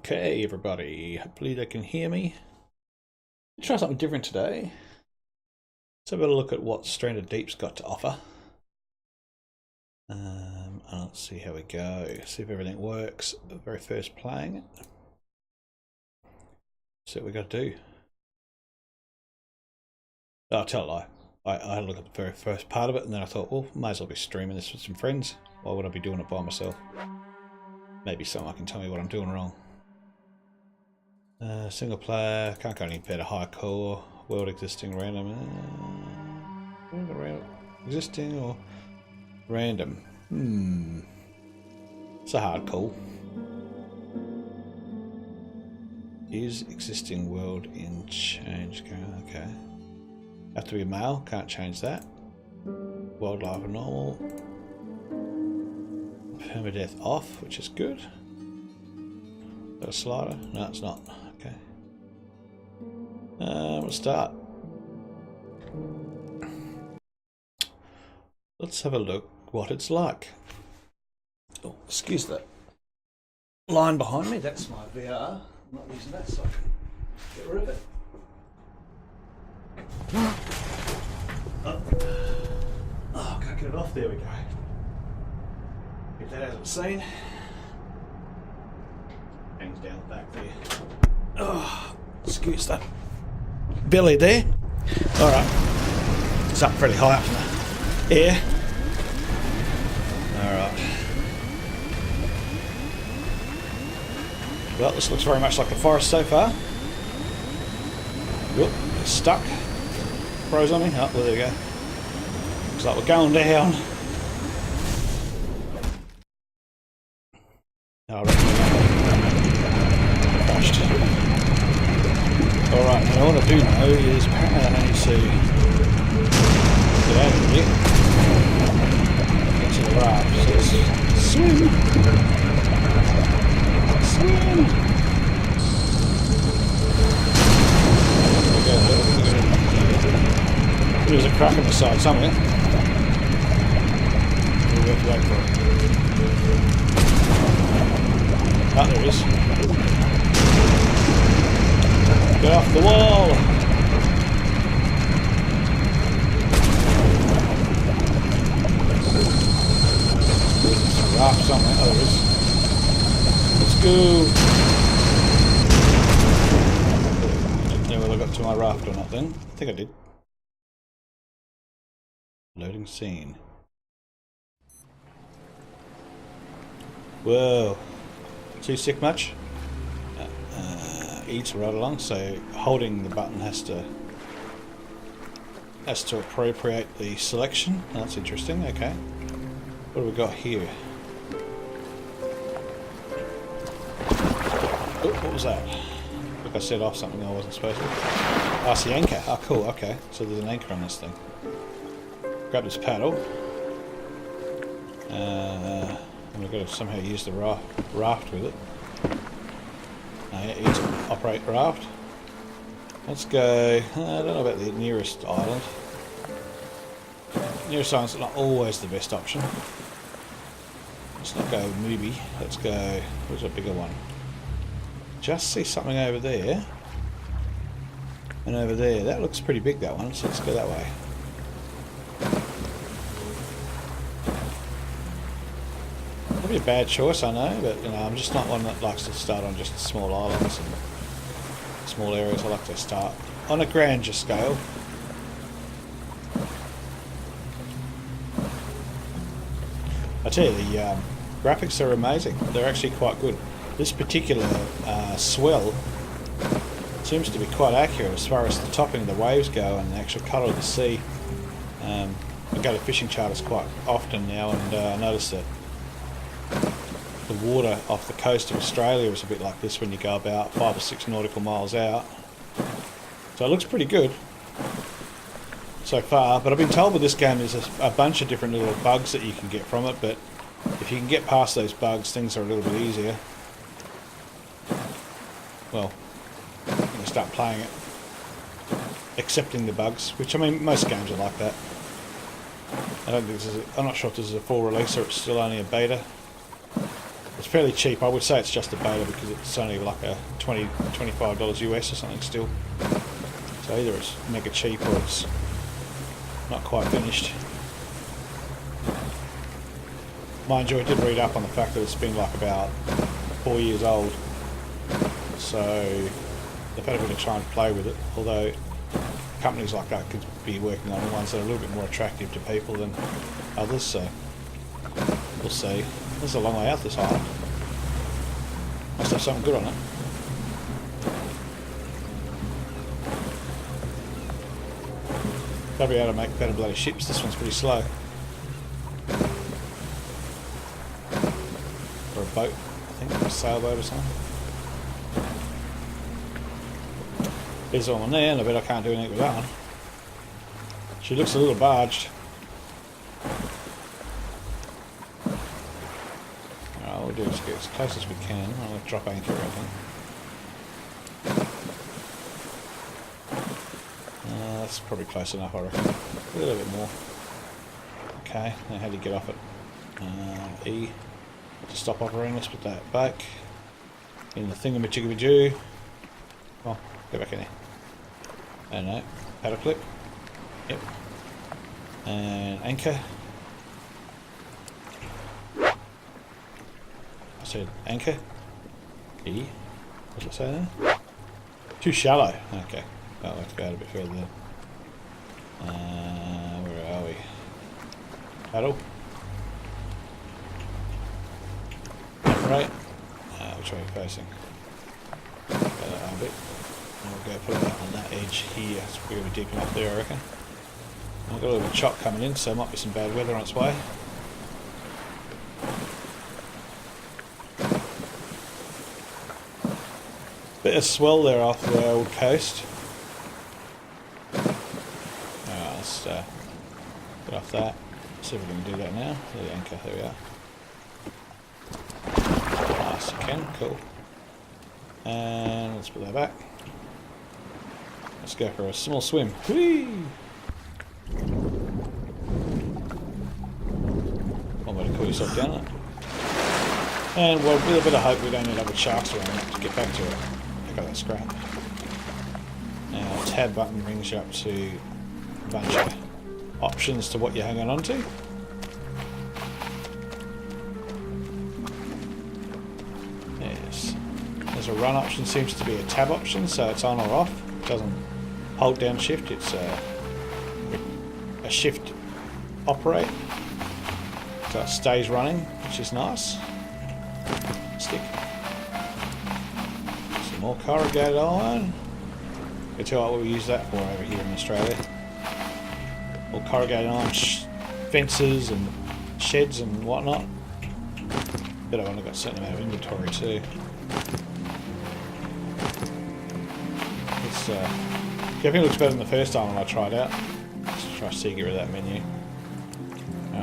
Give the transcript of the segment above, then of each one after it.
Okay, everybody. Hopefully they can hear me. Let's try something different today. Let's have a look at what Stranded Deep's got to offer. And let's see how we go. See if everything works. The very first playing it. See what we got to do. Oh, I'll tell a lie. I had a look at the very first part of it, and then I thought, well, might as well be streaming this with some friends. Why would I be doing it by myself? Maybe someone can tell me what I'm doing wrong. Single player, can't go any better. High core, world existing, random. Existing or random? It's a hard call. Is existing world in change? Okay. Have to be a male, can't change that. Wildlife are normal. Permadeath off, which is good. Got a slider? No, it's not. Okay. We'll start. Let's have a look what it's like. Oh, excuse that line behind me. That's my VR. I'm not using that, so I can get rid of it. Oh, can't get it off. There we go. Get that out of the scene. Hangs down the back there. Oh, excuse that belly there. Alright. It's up pretty high up in the air. Alright. Well, this looks very much like the forest so far. Whoop, it's stuck. Froze on me. Oh, well, there we go. Looks like we're going down. Oh, I reckon crashed. Alright, now what I do know is apparently I need to get out of here. Get to the raft. So let's swim. Swim. There's a crack in the side somewhere. We'll have to wait for it. Ah, there it is. Get off the wall! There's a raft somewhere. Oh, there is. Let's go! I don't know whether I got to my raft or not then. I think I did. Loading scene. Whoa. Too sick much? Eats right along, so holding the button has to appropriate the selection. Oh, that's interesting. Okay. What do we got here? Oh, what was that? Look, I set off something I wasn't supposed to. Oh, it's the anchor. Oh, cool. Okay. So there's an anchor on this thing. Grab this paddle. And we've got to somehow use the raft with it. Yeah, use operate raft. Let's go. I don't know about the nearest island. Nearest island's not always the best option. Let's not go Mubi. Let's go. Where's a bigger one? Just see something over there. And over there. That looks pretty big, that one. So let's go that way. Probably a bad choice, I know, but you know, I'm just not one that likes to start on just small islands and small areas. I like to start on a grandeur scale. I tell you, the graphics are amazing. They're actually quite good. This particular swell seems to be quite accurate as far as the topping of the waves go and the actual colour of the sea. I go to fishing charters quite often now, and I notice that the water off the coast of Australia is a bit like this when you go about 5 or 6 nautical miles out. So it looks pretty good so far, but I've been told with this game there's a bunch of different little bugs that you can get from it, but if you can get past those bugs, things are a little bit easier. Well, you're going to start playing it, accepting the bugs, which I mean most games are like that. I'm not sure if this is a full release or it's still only a beta. It's fairly cheap. I would say it's just a beta because it's only like a $25 US or something still. So either it's mega cheap or it's not quite finished. Mind you, I did read up on the fact that it's been like about 4 years old. So they've had a bit of time to play with it, although companies like that could be working on the ones that are a little bit more attractive to people than others, so we'll see. This is a long way out, this island. Must have something good on it. Gotta be able to make better bloody ships. This one's pretty slow. Or a boat, I think, a sailboat or something. There's one there, and I bet I can't do anything with that one. She looks a little barged. Alright, we'll do is get as close as we can. I'll drop anchor, I think. That's probably close enough, I reckon. A little bit more. Okay, now how do you get off it? E to stop operating. Let's put that back in the thingamajigabajoo. Come on, go back in there. I don't know. Paddle clip. Yep. And anchor. I said anchor. E. What did I say there? Too shallow. Okay. I'll have to go out a bit further there. Where are we? Paddle. Right. Which way are we facing? Go that a bit. We'll go put it on that edge here. It's going to be deep enough there, I reckon. I've got a little bit of chop coming in, so there might be some bad weather on its way. Bit of swell there off the old coast. Let's get off that. See if we can do that now. The anchor, there we are. Nice, you can, cool. And let's put that back. Let's go for a small swim. Whee! One way to cool yourself down it. And well, with a bit of hope we don't end up with sharks around to get back to it. Pick up that scrap. Now, tab button brings you up to a bunch of options to what you're hanging on to. Yes. There's a run option, seems to be a tab option, so it's on or off. It doesn't hold down shift, it's a shift operate. So it stays running, which is nice. Stick. Some more corrugated iron. I can tell what we use that for over here in Australia. All corrugated iron fences and sheds and whatnot. But I've only got a certain amount of inventory too. It's everything looks better than the first time when I tried out. Let's try to see get rid of that menu.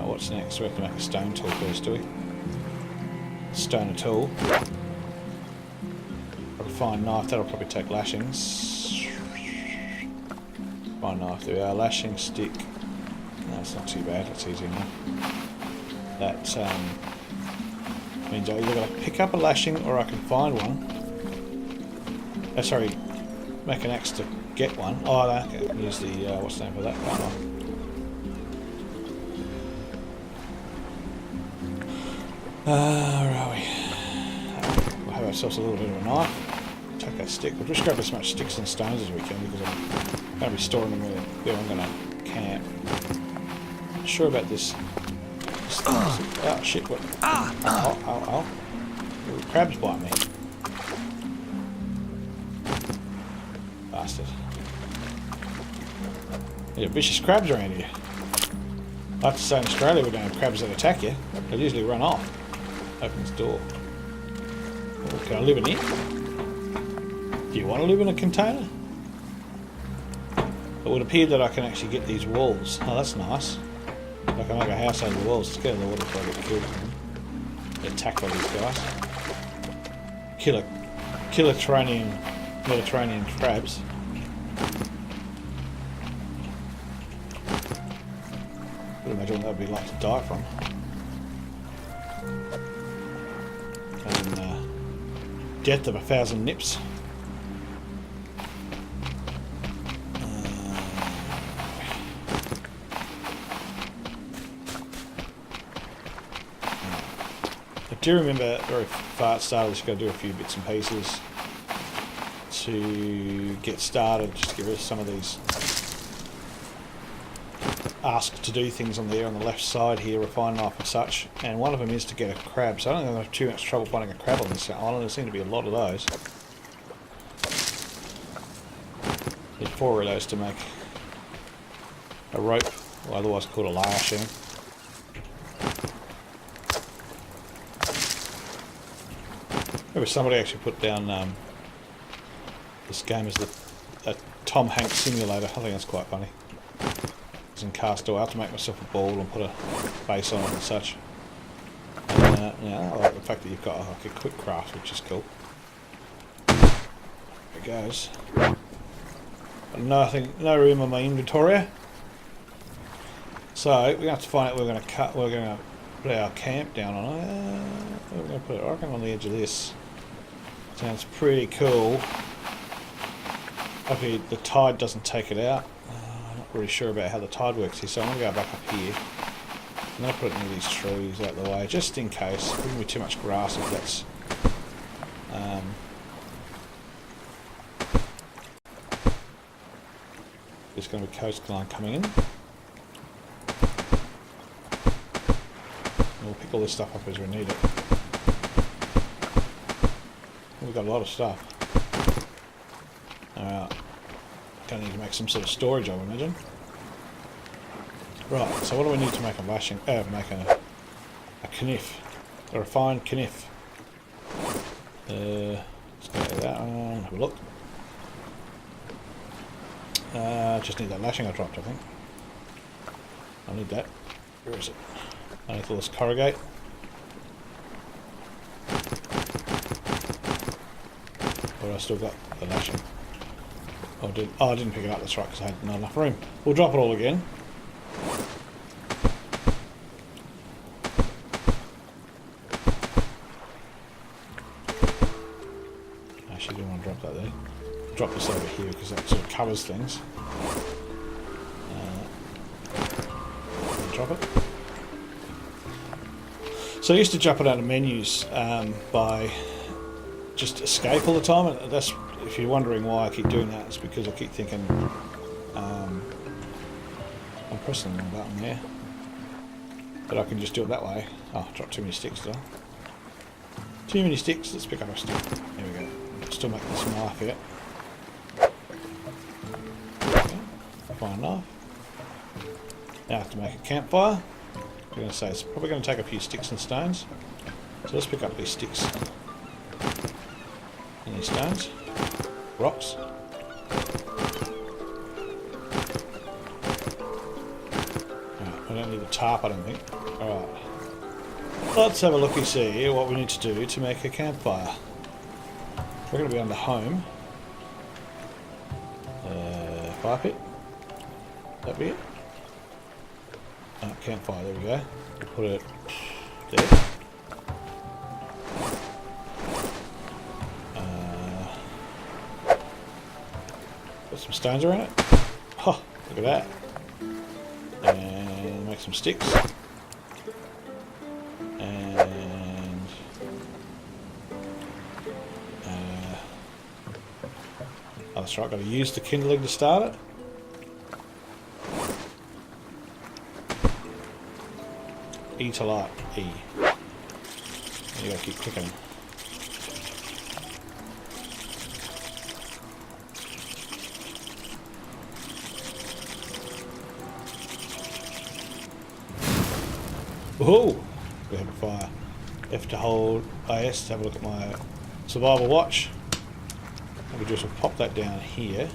What's next? We have to make a stone tool first, do we? Stone tool. Probably fine knife, that'll probably take lashings. Fine knife, there we are. Lashing stick. No, it's not too bad, that's easy enough. That means I either got to pick up a lashing or I can find one. Sorry, make an axe to get one. Oh, okay. Use the, what's the name for that one? Where are we? We'll have ourselves a little bit of a knife. Take that stick. We'll just grab as much sticks and stones as we can because I'm going to be storing them where I'm going to camp. Not sure about this. Oh shit, what? Oh. Little crabs bite me. Bastard. There are vicious crabs around here. I have to say in Australia we don't have crabs that attack you. They usually run off. Opens door. Oh, can I live in here? Do you want to live in a container? It would appear that I can actually get these walls. Oh, that's nice. I can make a house out of the walls. Let's get out of the water before I get killed. Get attacked by these guys. Killer Mediterranean crabs. I would imagine what that would be like to die from. death of 1,000 nips. I do remember very far at the start, I just got to do a few bits and pieces to get started, just to get rid of some of these asked to do things on there on the left side here, refine knife and such, and one of them is to get a crab, so I don't think I have too much trouble finding a crab on this island. There seem to be a lot of those. Need 4 of those to make a rope, or otherwise called a lashing. Maybe somebody actually put down this game as a Tom Hanks simulator. I think that's quite funny. In Castaway, I have to make myself a ball and put a base on it and such. And, yeah, I like the fact that you've got like a quick craft, which is cool. There it goes. But no room on my inventory. So we're gonna have to find out where we're gonna put our camp down on. We're gonna put it, I reckon, on the edge of this. Sounds pretty cool. Hopefully the tide doesn't take it out. Really sure about how the tide works here, so I'm going to go back up here. I'm going to put it near these trees out of the way, just in case. There wouldn't be too much grass if that's... there's going to be coastline coming in. And we'll pick all this stuff up as we need it. We've got a lot of stuff. Alright. Going to need to make some sort of storage, I would imagine. Right, so what do we need to make a lashing? Make a kniff, a refined kniff. Let's go to that one. Have a look. Just need that lashing I dropped, I think. I need that. Where is it? I need all this corrugate. Or I still got the lashing. Oh, I didn't pick it up, that's right, because I had not enough room. We'll drop it all again. Actually, I didn't want to drop that there. I'll drop this over here because that sort of covers things. Drop it. So I used to jump it out of menus by just escape all the time, and that's... If you're wondering why I keep doing that, it's because I keep thinking I'm pressing the wrong button there, but I can just do it that way. Oh, I dropped too many sticks, did I? Too many sticks. Let's pick up a stick. There we go. Still making this knife here. Okay. Fine knife. Now I have to make a campfire. I'm going to say it's probably going to take a few sticks and stones. So let's pick up these sticks and these stones. Rocks. I don't need a tarp, I don't think. Alright. Let's have a look and see what we need to do to make a campfire. We're going to be under home. Fire pit. That'd be it. Campfire, there we go. We'll put it there. Put some stones around it. Oh, look at that. And make some sticks. And oh, that's right, got to use the kindling to start it. E to light. E. You gotta keep clicking. Whoa! We have a fire. F to hold AS to have a look at my survival watch. What we do is we'll pop that down here.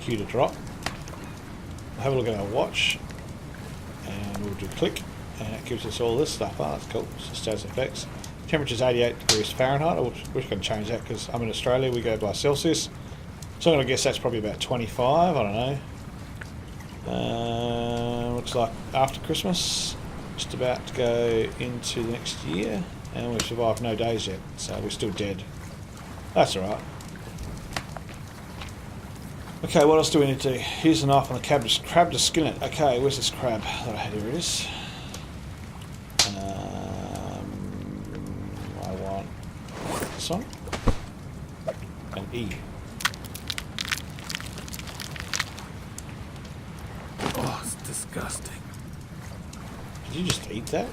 Q to drop. We'll have a look at our watch. And we'll do click. And it gives us all this stuff. Oh, that's cool. It's just status effects. Temperature's 88 degrees Fahrenheit. We're just going to change that because I'm in Australia. We go by Celsius. So I'm going to guess that's probably about 25. I don't know. Looks like after Christmas. Just about to go into the next year. And we've survived no days yet. So we're still dead. That's alright. Okay, what else do we need to do? Use the knife on the crab to skin it. Okay, where's this crab that I had? Here it is. I want this one. And E. Oh, it's disgusting. Did you just eat that?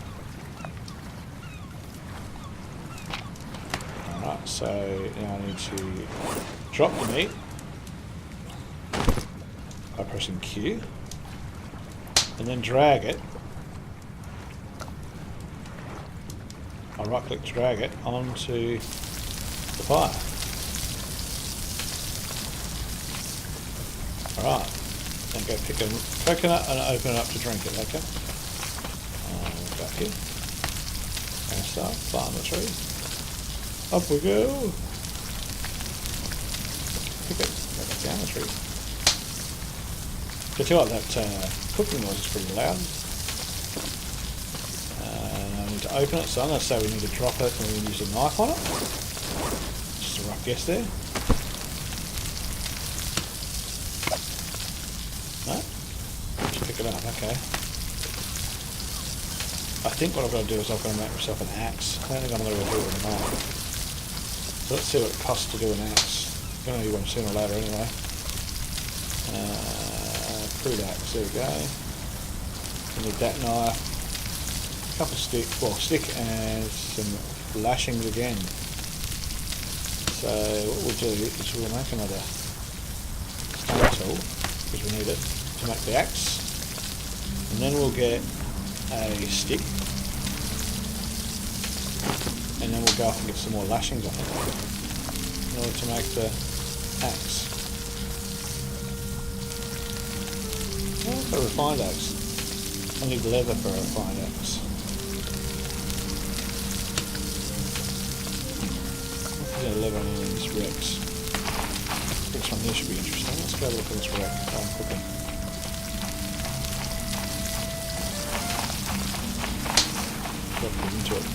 Alright, so now I need to drop the meat by pressing Q and then drag it. I right click to drag it onto the fire. Alright, then go pick a coconut and open it up to drink it, okay? Back here. And start, plant the tree. Up we go. Pick it, go back down the tree. I tell you what, that cooking noise is pretty loud. I need to open it, so I'm going to say we need to drop it and we use a knife on it. Just a rough guess there. No? Just pick it up, okay. I think what I've got to do is I've got to make myself an axe. I don't think I'm going to do it with a knife. So let's see what it costs to do an axe. It's going to be one sooner or later anyway. Crude axe, there we go. We need that knife. A couple of stick and some lashings again. So what we'll do is we'll make another stone tool, because we need it to make the axe. And then we'll get a stick. And then we'll go off and get some more lashings on it in order to make the axe. Oh, for a refined axe. I need leather for a refined axe. I'll put leather on this Rex. This one here should be interesting. Let's go look at this Rex while I'm cooking. Drop it into it.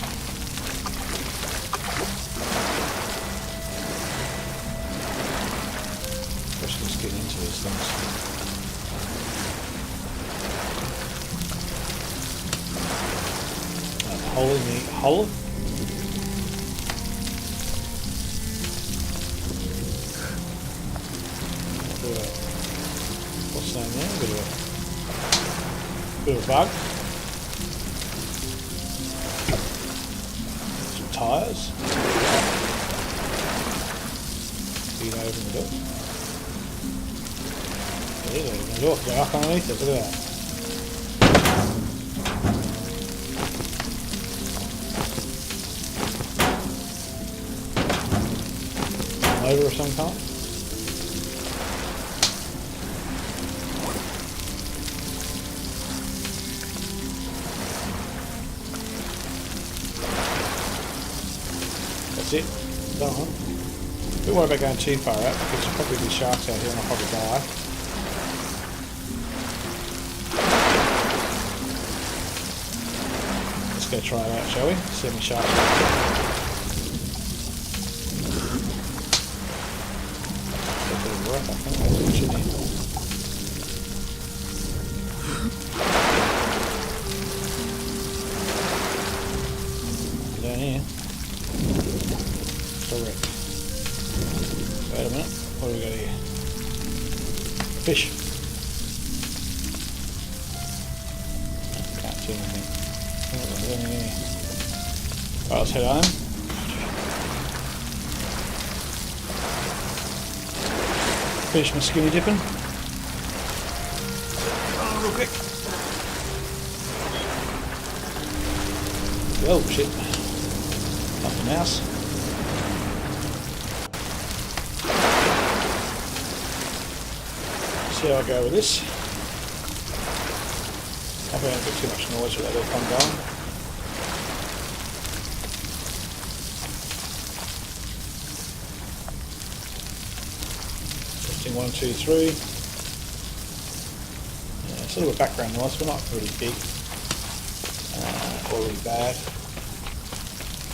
Let's get into these things. Holy meat, whole? What's down there? Bit of a bug. Some tyres. Feed open the door. There you go. Go up underneath it. Look at that. Motor of some kind. That's it. Done. Don't worry about going too far out because there'll probably be sharks out here and I'll probably die. Let's go try it out, shall we? See how many sharks are. I think that's what you need. Down here. Correct. Wait a minute. What do we got here? Fish. Can't see anything. Right, let's head home. Finish my skinny dipping. Oh, real quick. Oh shit. Not the mouse. See how I go with this. Hope I don't get too much noise with that aircon going. Testing 1, 2, 3. Yeah, it's a little bit background noise, but not really big or really bad.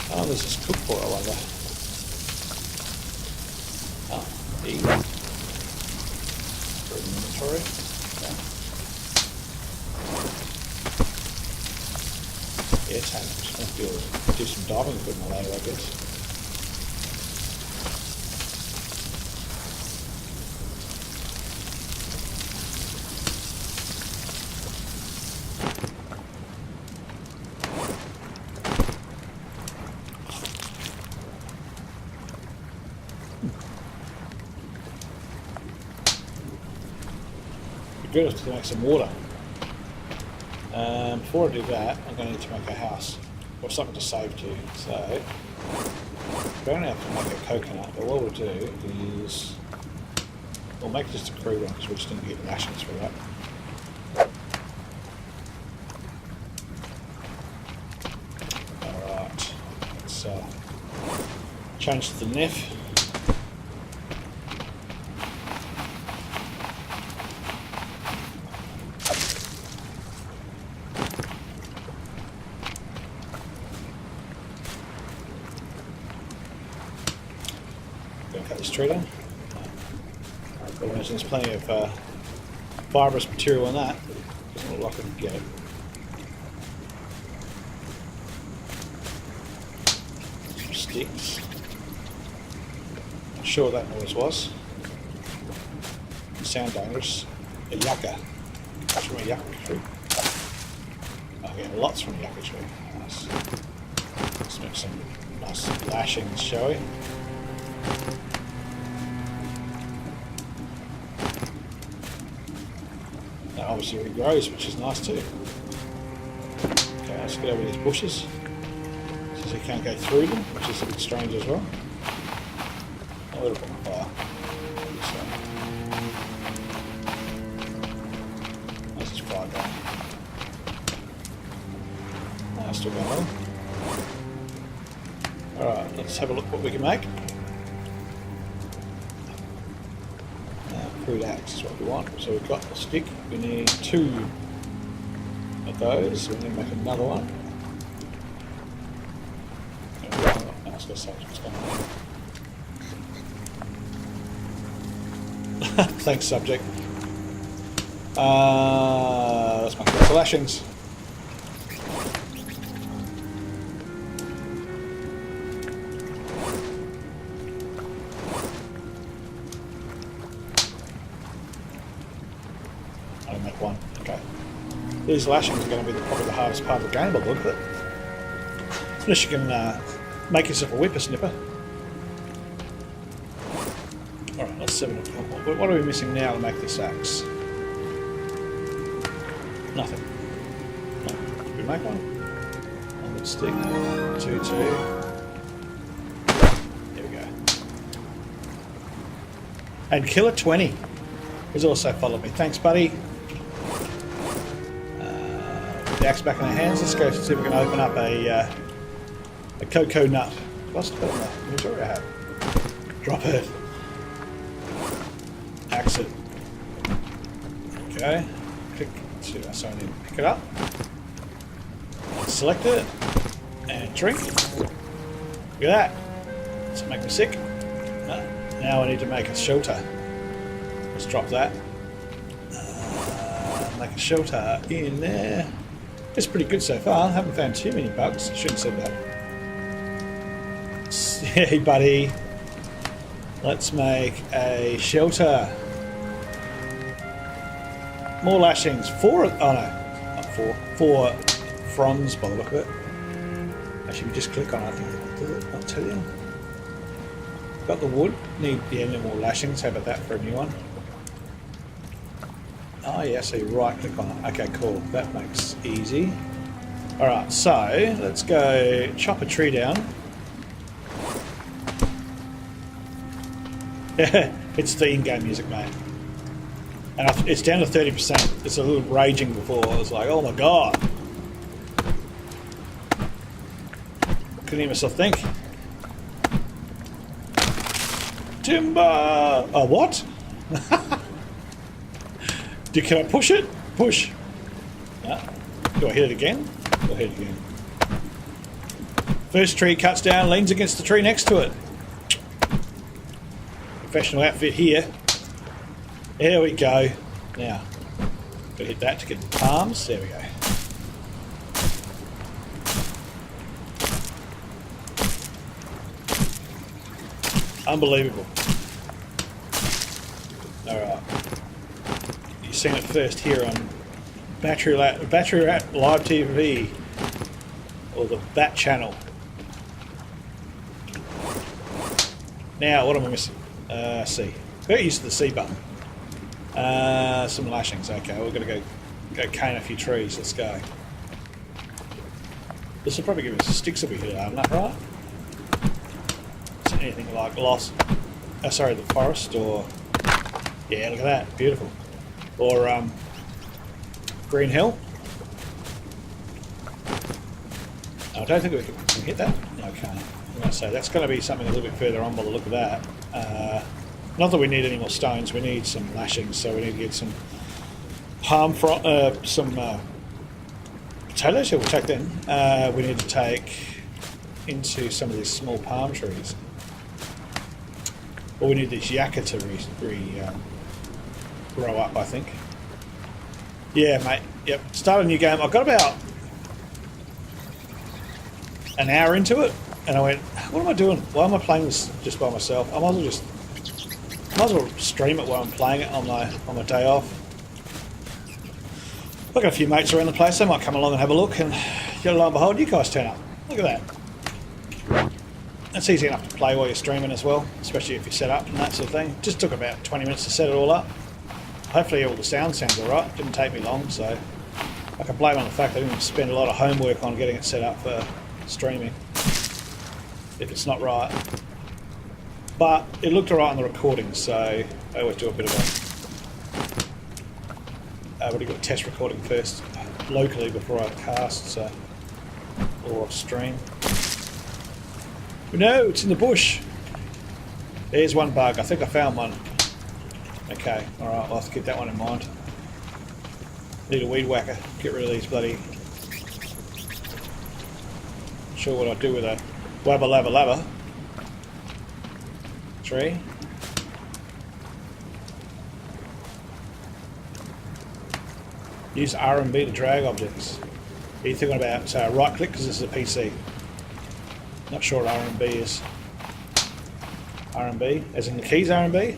Oh, there's this cook pot, I wonder. E. For inventory. Okay. Yeah, it's handy. I'm just going to do some diving equipment later, I guess. Good to make some water. Before I do that, I'm going to need to make a house or something to save to. So we don't have to make a coconut, but what we'll do is we'll make just a crude one because we're just going to get lashings for that. Alright, let's change to the NIF. Cut this tree down. I imagine there's plenty of fibrous material in that. Doesn't look like I can get it. Some sticks. Not sure what that noise was. It sound dangerous. A yucca. That's from a yucca tree. Oh, yeah, lots from a yucca tree. Nice. Let's make some nice lashings, shall we? That obviously regrows, which is nice too. Okay, let's get over these bushes. Since you can't go through them, which is a bit strange as well. A little bit of fire. That's just fire going. That's still going on. Alright, let's have a look what we can make. Crude axe is what we want. So we've got the stick. We need 2 of those. We need to make another one. I was going to say what's going on. Thanks, subject. Let's make the lashings. I'll make one. Okay. These lashings are going to be probably the hardest part of the game, I look at it. Unless you can make yourself a whippersnipper. Alright, let's have a look. What are we missing now to make this axe? Nothing. No. Did we make one? On the stick. 2, 2. There we go. And Killer 20 has also followed me. Thanks, buddy. The axe back in our hands. Let's go see if we can open up a cocoa nut. What's the nut? Inventory I have. Drop it. Axe it. Okay. Click to so I need to pick it up. Select it. And drink. Look at that. Does it make me sick? No. Now I need to make a shelter. Let's drop that. Make a shelter in there. It's pretty good so far. I haven't found too many bugs. I shouldn't have said that. Hey, buddy. Let's make a shelter. More lashings. 4. Oh no, not 4. 4 fronds by the look of it. Actually, we just click on it. I think it'll do it. I'll tell you. Got the wood. Need no more lashings. How about that for a new one? Oh yeah, so you right click on it. Okay, cool. That makes easy. Alright, so let's go chop a tree down. It's the in-game music, mate. And it's down to 30%. It's a little raging before. I was like, oh my god. Couldn't hear myself think. Timber! Oh, what? Can I push it? Push. No. Do I hit it again? I'll hit it again. First tree cuts down, leans against the tree next to it. professional outfit here. There we go. Now, gotta hit that to get the palms. There we go. Unbelievable. Alright. You've seen it first here on Battery Rat Live TV, or the Bat channel. Now, what am I missing? C. Got used to the C button. Some lashings. Okay, we're gonna go cane a few trees. Let's go. This will probably give us the sticks that we hit on that, right? Anything like lost, sorry, the forest, or yeah, look at that, beautiful, or Green Hill. I don't think we can hit that. Okay, I'm going to say that's going to be something a little bit further on by the look of that. Not that we need any more stones, we need some lashings, so we need to get some some potatoes. Yeah, we'll take them. We need to take into some of these small palm trees. Or we need this yakka to grow up, I think. Yeah, mate. Yep. Start a new game. I got about an hour into it, and I went, "What am I doing? Why am I playing this just by myself? I might as well stream it while I'm playing it on my day off." I've got a few mates around the place. They might come along and have a look, and lo and behold, you guys turn up. Look at that. It's easy enough to play while you're streaming as well, especially if you're set up and that sort of thing. Just took about 20 minutes to set it all up. Hopefully all the sound sounds alright. Didn't take me long, so I can blame on the fact I didn't spend a lot of homework on getting it set up for streaming, if it's not right. But it looked alright on the recording, so I always do a bit of what do you got, test recording first, locally before I cast, so, or stream. No, it's in the bush. There's one bug. I think I found one. Okay, alright, I'll have to keep that one in mind. Need a weed whacker. Get rid of these bloody... Not sure what I'd do with a wabba labba labba tree. Use R and B to drag objects. Are you thinking about right click because this is a PC? Not sure what R&B is. R&B? As in the keys R&B? I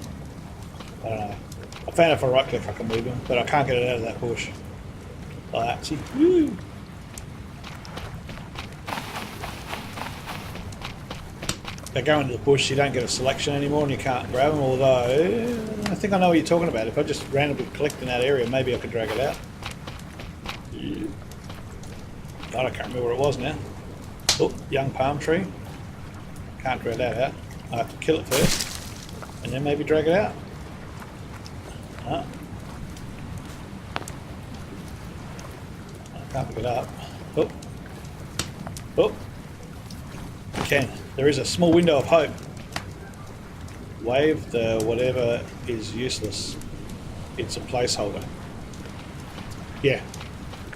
don't know. I found if I right click I can move them, but I can't get it out of that bush. Like that. See? Woo! They go into the bush, you don't get a selection anymore and you can't grab them, although I think I know what you're talking about. If I just randomly clicked in that area, maybe I could drag it out. I can't remember where it was now. Oh, young palm tree. Can't drag that out. I have to kill it first, and then maybe drag it out. No. I can't pick it up. Oh. Oh. I can. There is a small window of hope. Wave the whatever is useless. It's a placeholder. Yeah.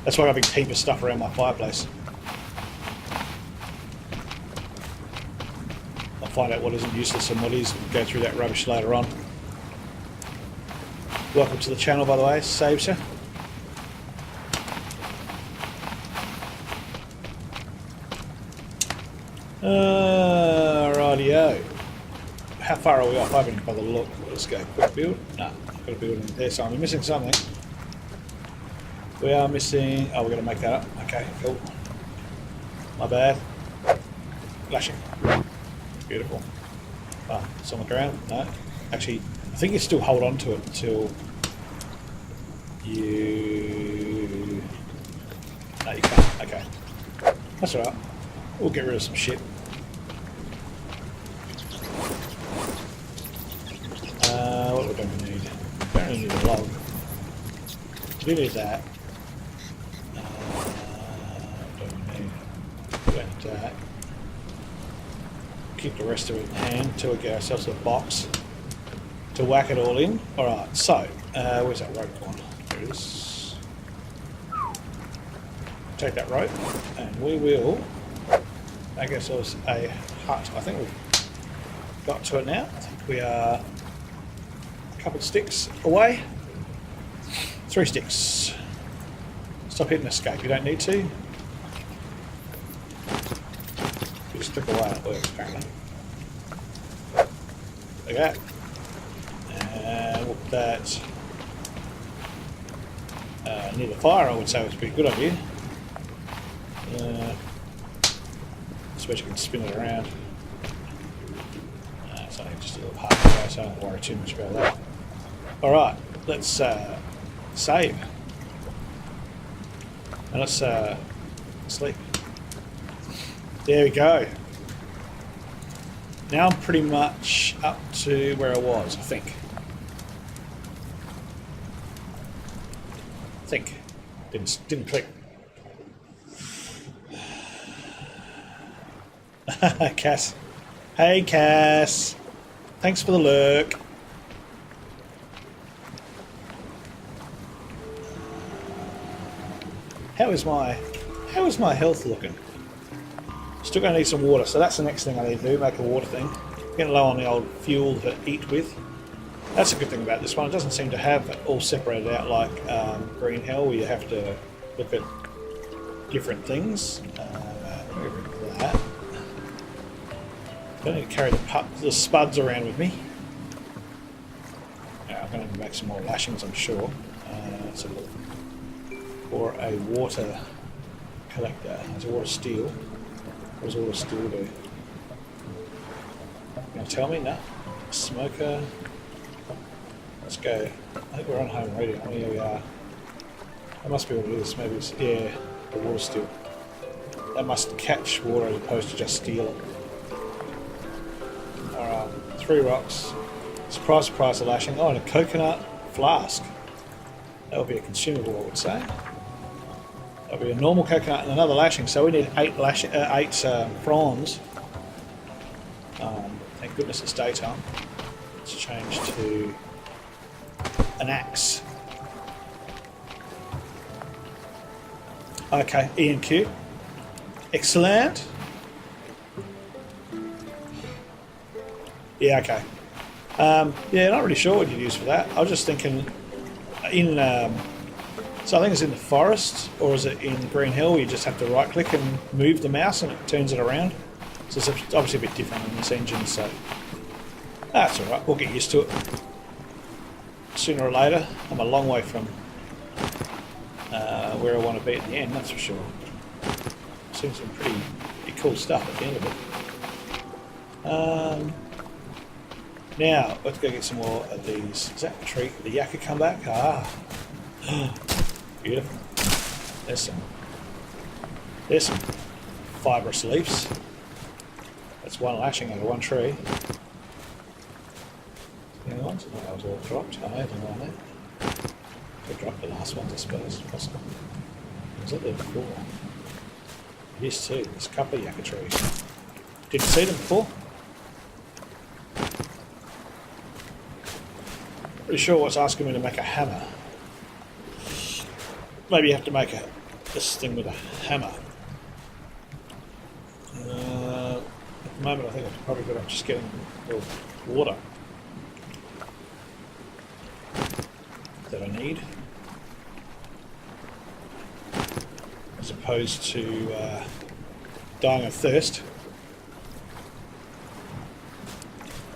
That's why I've been keeping stuff around my fireplace. I'll find out what isn't useless and what is, and go through that rubbish later on. Welcome to the channel, by the way. Saves you. Rightio. How far are we off? I haven't bothered to look. Let's go. Quick build. No, I've got a build in there, so I'm missing something. We are missing... Oh, we're going to make that up. Okay, cool. My bad. Flashing. Beautiful. Oh, it's on the ground? No. Actually, I think you still hold on to it until you... No, you can't. Okay. That's alright. We'll get rid of some shit. What do we need? We don't really need a log. We do need that. That. Keep the rest of it in hand until we get ourselves a box to whack it all in. Alright, so, where's that rope gone? There it is. Take that rope, and we will make ourselves a hut. I think we've got to it now. I think we are couple of sticks away. 3 sticks. Stop hitting escape. You don't need to. You just click away and it works apparently. There you go. And whoop that. Near the fire, I would say, was a pretty good idea. I suppose you can spin it around. It's only just a little hard to go, so I don't worry too much about that. Alright, let's save. And let's sleep. There we go. Now I'm pretty much up to where I was, I think. Didn't click. Cass. Hey Cass. Thanks for the lurk. How is my health looking? Still gonna need some water, so that's the next thing I need to do, make a water thing. Getting low on the old fuel to eat with. That's a good thing about this one. It doesn't seem to have it all separated out like Green Hell, where you have to look at different things. That. Don't need to carry the spuds around with me. I'm going to make some more lashings, I'm sure. Let's have a look. Or a water collector. There's a water steel. What does water steel do? You going to tell me? No. Smoker. Let's go. I think we're on home radio. Here we are. That must be what it is. Maybe it's, yeah, the water steel. That must catch water as opposed to just steal it. Alright, 3 rocks. Surprise, surprise, a lashing. Oh, and a coconut flask. That would be a consumable, I would say. That would be a normal coconut and another lashing. So we need 8 fronds. Thank goodness it's daytime. Let's change to an axe. Okay, E and Q. Excellent. Yeah, okay. Yeah, not really sure what you'd use for that. I was just thinking in... so I think it's in the forest, or is it in Green Hill where you just have to right click and move the mouse and it turns it around? So it's obviously a bit different in this engine, so... That's alright, we'll get used to it. Sooner or later. I'm a long way from where I want to be at the end, that's for sure. Seems some pretty cool stuff at the end of it. Now, let's go get some more of these. Is that the tree? The yakka come back? Ah. Beautiful. There's some fibrous leaves. That's one lashing out of one tree. The other ones? No, that was all dropped. I don't know that. Could drop the last ones, I suppose. Possible. Was it there before? Yes, too. There's a couple of yakka trees. Did you see them before? Pretty sure what's asking me to make a hammer. Maybe you have to make this thing with a hammer. At the moment I think I've probably got just getting the water that I need, as opposed to dying of thirst.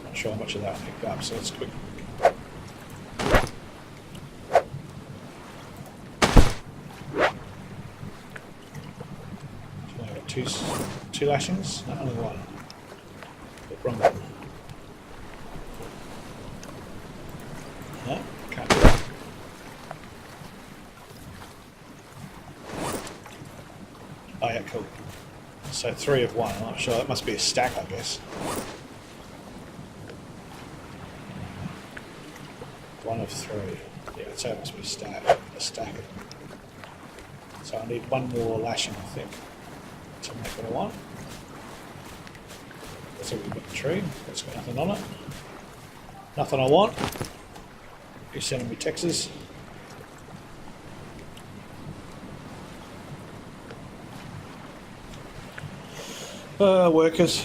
Not sure how much of that I picked up, so let's quick. Two lashings? No, only one. But wrong one. No, can't do that. Oh yeah, cool. So 3 of 1, I'm not sure. That must be a stack, I guess. 1 of 3. Yeah, I'd say it must be a stack. So I need 1 more lashing, I think, to make what I want. That's all we've got the tree. That's got nothing on it. Nothing I want. You're sending me texts. Workers.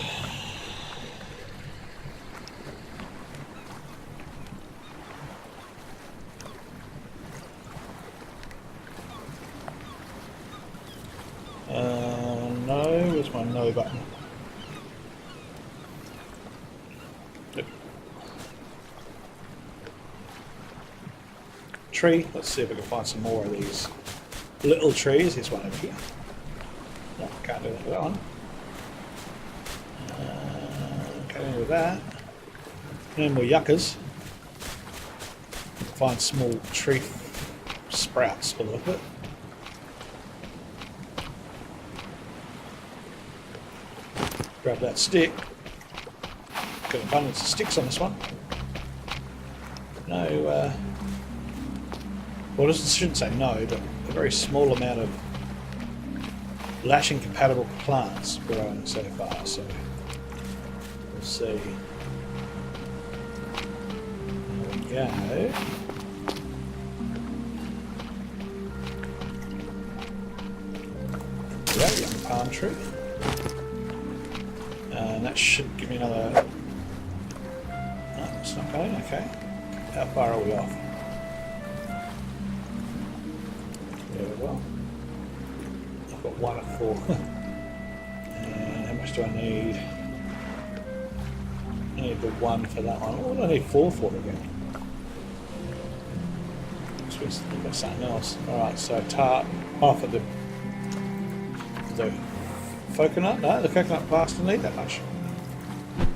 early button. Yep. Tree. Let's see if we can find some more of these little trees. There's one over here. No, can't do that with that one. Can't do with that. And more yuccas. Find small tree sprouts a little bit. Grab that stick. Got an abundance of sticks on this one. No, well, I shouldn't say no, but a very small amount of lashing compatible plants growing so far, so we'll see. There we go. Yeah, young palm tree. And that should give me another... No, it's not going, okay. How far are we off? Yeah, well. I've got 1 of 4. And how much do I need? I need the 1 for that one. What do I need 4 for again? We've got something else. Alright, so tart, half of the coconut. No, the coconut barks didn't need that much.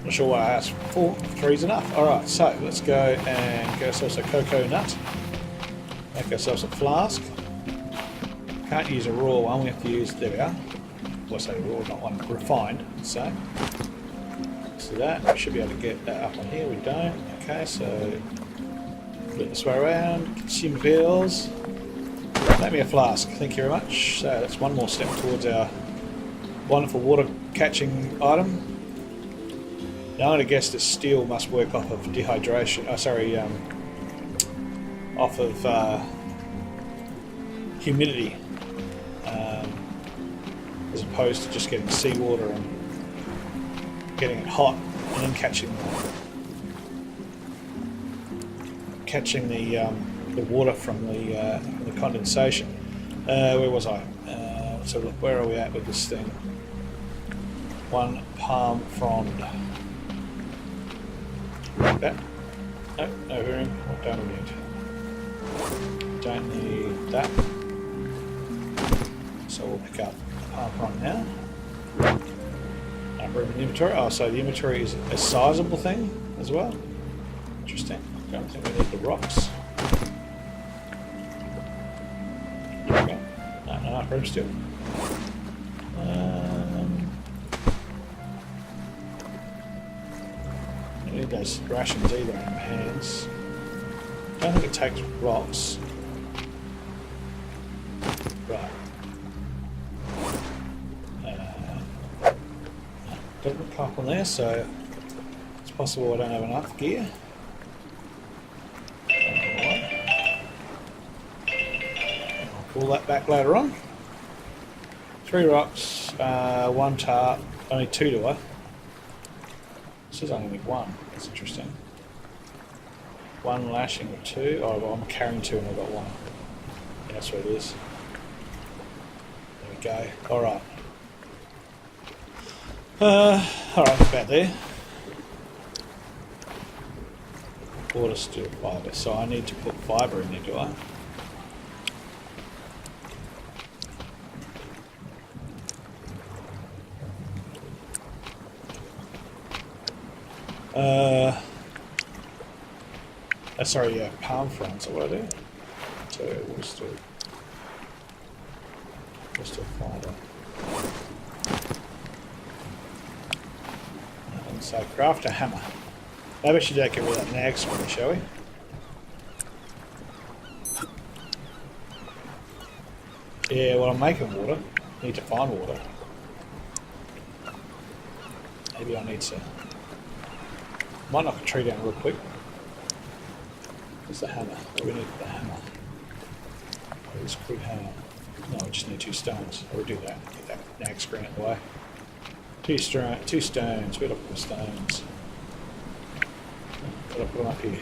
Not sure why I asked for 4. 3's enough. Alright, so let's go and get ourselves a cocoa nut. Make ourselves a flask. Can't use a raw one, we have to use, there we are. Well, I say raw, not one, refined, so. See that? We should be able to get that up on here, we don't. Okay, so put it this way around, consume bills. Make me a flask, thank you very much. So that's one more step towards our wonderful water catching item. Now I'm going to guess this steel must work off of dehydration, off of humidity, as opposed to just getting seawater and getting it hot and then catching the water from the condensation. Where was I? So look, where are we at with this thing? 1 palm frond. Like that. No, no hearing. What don't we need? Don't need that. So we'll pick up the palm frond now. Room in the inventory. Oh, so the inventory is a sizable thing as well. Interesting. Don't think we need the rocks. There we go. No, room still. I need those rations either in my hands. Don't think it takes rocks. Right. Doesn't come up on there, so it's possible I don't have enough gear. I'll pull that back later on. 3 rocks, 1 tart, only 2 do I? It says I only need 1, that's interesting. 1 lashing of 2, oh well, I'm carrying 2 and I've got 1. Yeah, that's what it is. There we go, alright. Alright, about there. Water steel fibre, so I need to put fibre in there, do I? Sorry, yeah, palm fronds, so what I do? So water steel fibre. And so craft a hammer. Maybe I should get rid of that nag spring, shall we? Yeah, well, I'm making water. Need to find water. Maybe I need to... Might knock a tree down real quick. Where's the hammer? What do we need for the hammer? Where's a crude hammer? No, we just need 2 stones. We'll do that. Get that nag screen out of the way. 2 stones. Where'd I put the stones? Gotta put them up here.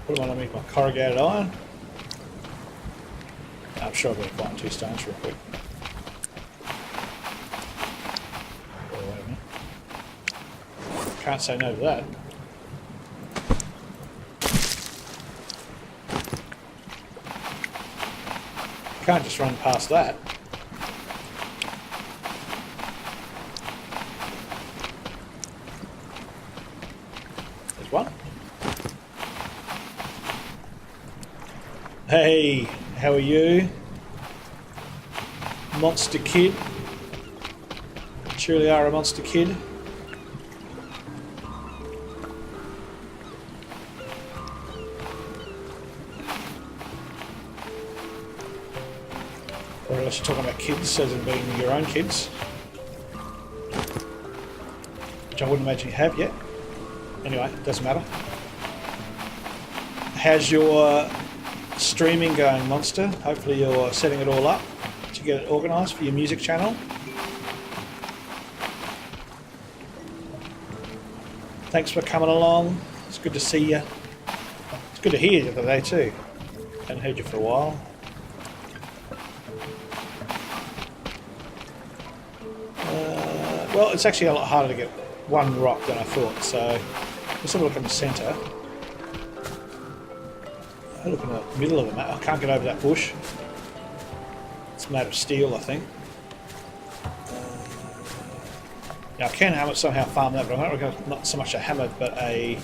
Put them underneath my corrugated iron. I'm sure I'll be able to find 2 stones real quick. Oh, wait a minute. Can't say no to that. Can't just run past that. There's one. Hey, how are you? Monster Kid. Surely are a monster kid. Or unless you're talking about kids as in being your own kids. Which I wouldn't imagine you have yet. Anyway, doesn't matter. How's your streaming going, Monster? Hopefully you're setting it all up to get it organised for your music channel. Thanks for coming along. It's good to see you. It's good to hear you the other day too. Hadn't heard you for a while. Well, it's actually a lot harder to get one rock than I thought, so let's have a look in the centre. I look in the middle of the map. I can't get over that bush. It's made of steel, I think. Now I can somehow farm that, but I'm not so much a hammer, but a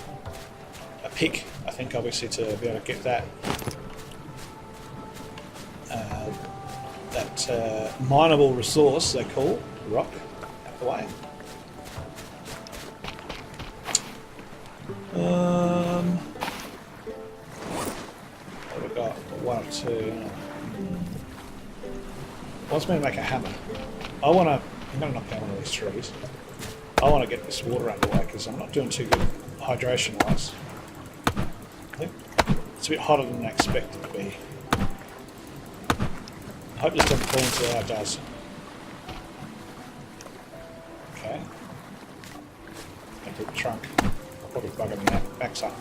pick, I think, obviously, to be able to get that mineable resource, they call rock, out the way. What have we got? 1 or 2. Wants me to make a hammer. I'm going to knock down one of these trees. I want to get this water underway because I'm not doing too good hydration wise. I think it's a bit hotter than I expected it to be. I hope this doesn't fall into how it does. Okay. Into the trunk. I'll probably bug it in that backside.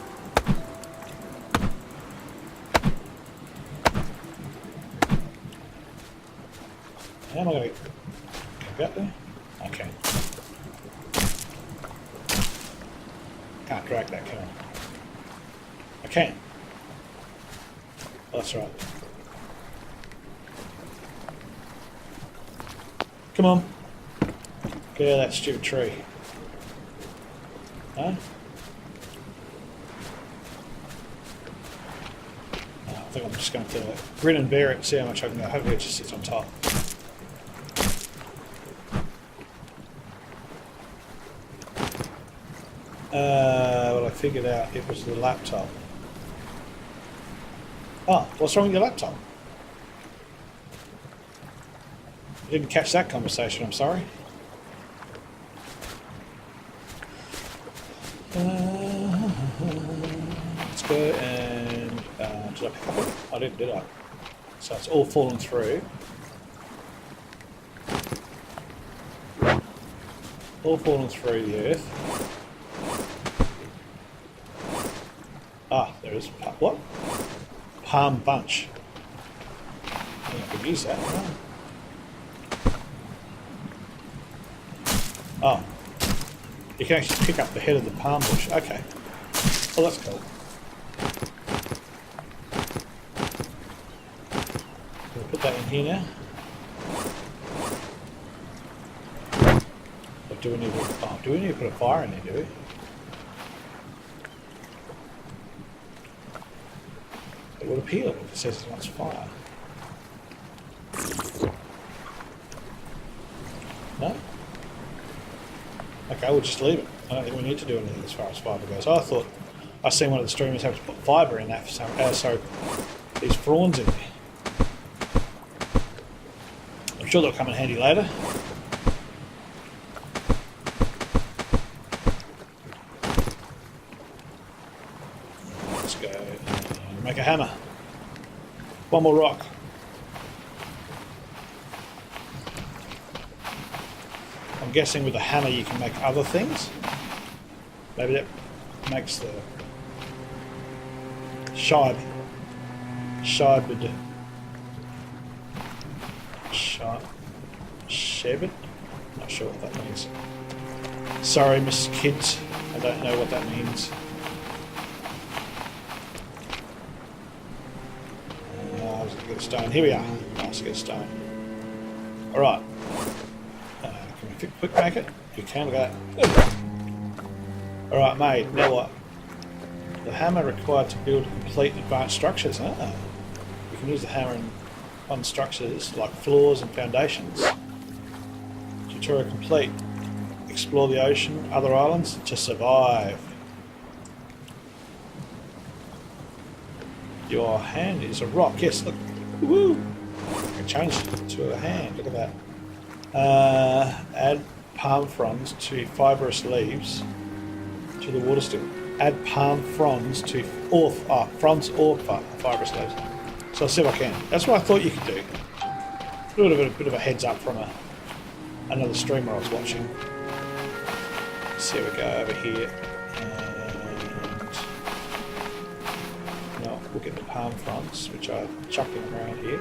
How am I going to get there? Okay. Can't drag that, can I? I can. Oh, that's right. Come on. Get out of that stupid tree. Huh? I think I'm just going to grin and bear it and see how much I can go. Hopefully it just sits on top. Well, I figured out it was the laptop. Oh, what's wrong with your laptop? I didn't catch that conversation, I'm sorry. Let's go and... did I pick up it? I didn't, did I? So it's all fallen through. All fallen through the earth. Ah, there is... What? Palm bunch. I think I could use that. Oh. You can actually pick up the head of the palm bush. Okay. Well, that's cool. We'll put that in here now. Or do we need to... Oh, do we need to put a fire in there, do we? It would appear if it says it wants fire. No? Okay, we'll just leave it. I don't think we need to do anything as far as fibre goes. I thought I seen one of the streamers have to put fibre in that for some. Sorry, these prawns in there. I'm sure they'll come in handy later. Let's go and make a hammer. One more rock. I'm guessing with a hammer you can make other things. Maybe that makes the Shibe. Shibed. Shebet? Not sure what that means. Sorry, Miss Kids. I don't know what that means. I was going to get a stone. Here we are. Nice to get a stone. Alright. Can we quick make it? You can, look at that. Alright, mate. Now what? The hammer required to build complete advanced structures. Ah. You can use the hammer on structures like floors and foundations. Tutorial complete. Explore the ocean, other islands to survive. Your hand is a rock. Yes, look. Woo! I can change it to a hand. Look at that. Add palm fronds to fibrous leaves to the water still. Add palm fronds to fronds or fibrous leaves. So I'll see if I can. That's what I thought you could do. A bit of a heads up from another streamer I was watching. So we go over here and no, we'll get the palm fronds, which I chuck them around here.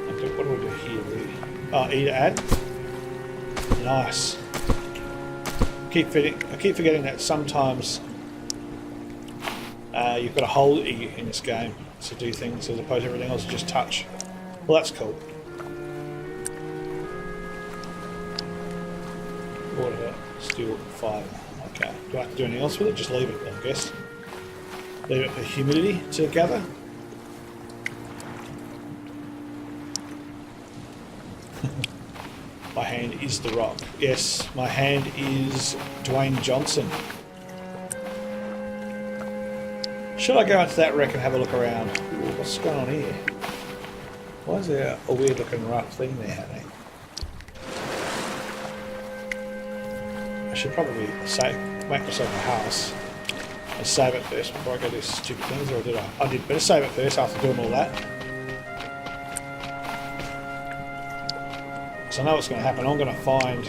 And what do we do here really? Oh, E to add. Nice. I keep forgetting that sometimes you've got to hold E in this game to do things as opposed to everything else is just touch. Well, that's cool. Water, steel, fibre. Okay. Do I have to do anything else with it? Just leave it, I guess. Leave it for humidity to gather. My hand is the rock. Yes, my hand is Dwayne Johnson. Should I go into that wreck and have a look around? Ooh, what's going on here? Why is there a weird looking rough thing there happening? I should probably make myself a house and save it first before I go do stupid things, or did I? I did better save it first after doing all that. So I know what's going to happen. I'm going to find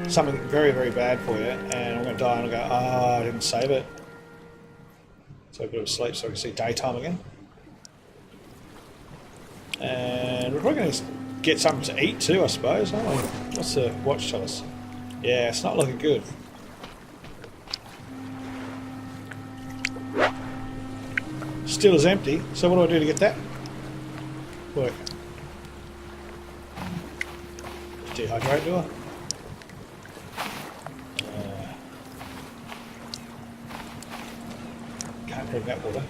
something very, very bad for you, and I'm going to die and I'll go, oh, I didn't save it. So a bit of sleep so I can see daytime again. And we're probably going to get something to eat too, I suppose, aren't we? What's the watch tell us? Yeah, it's not looking good. Still is empty, so what do I do to get that? Work. Dehydrate, do I? Can't drink that water.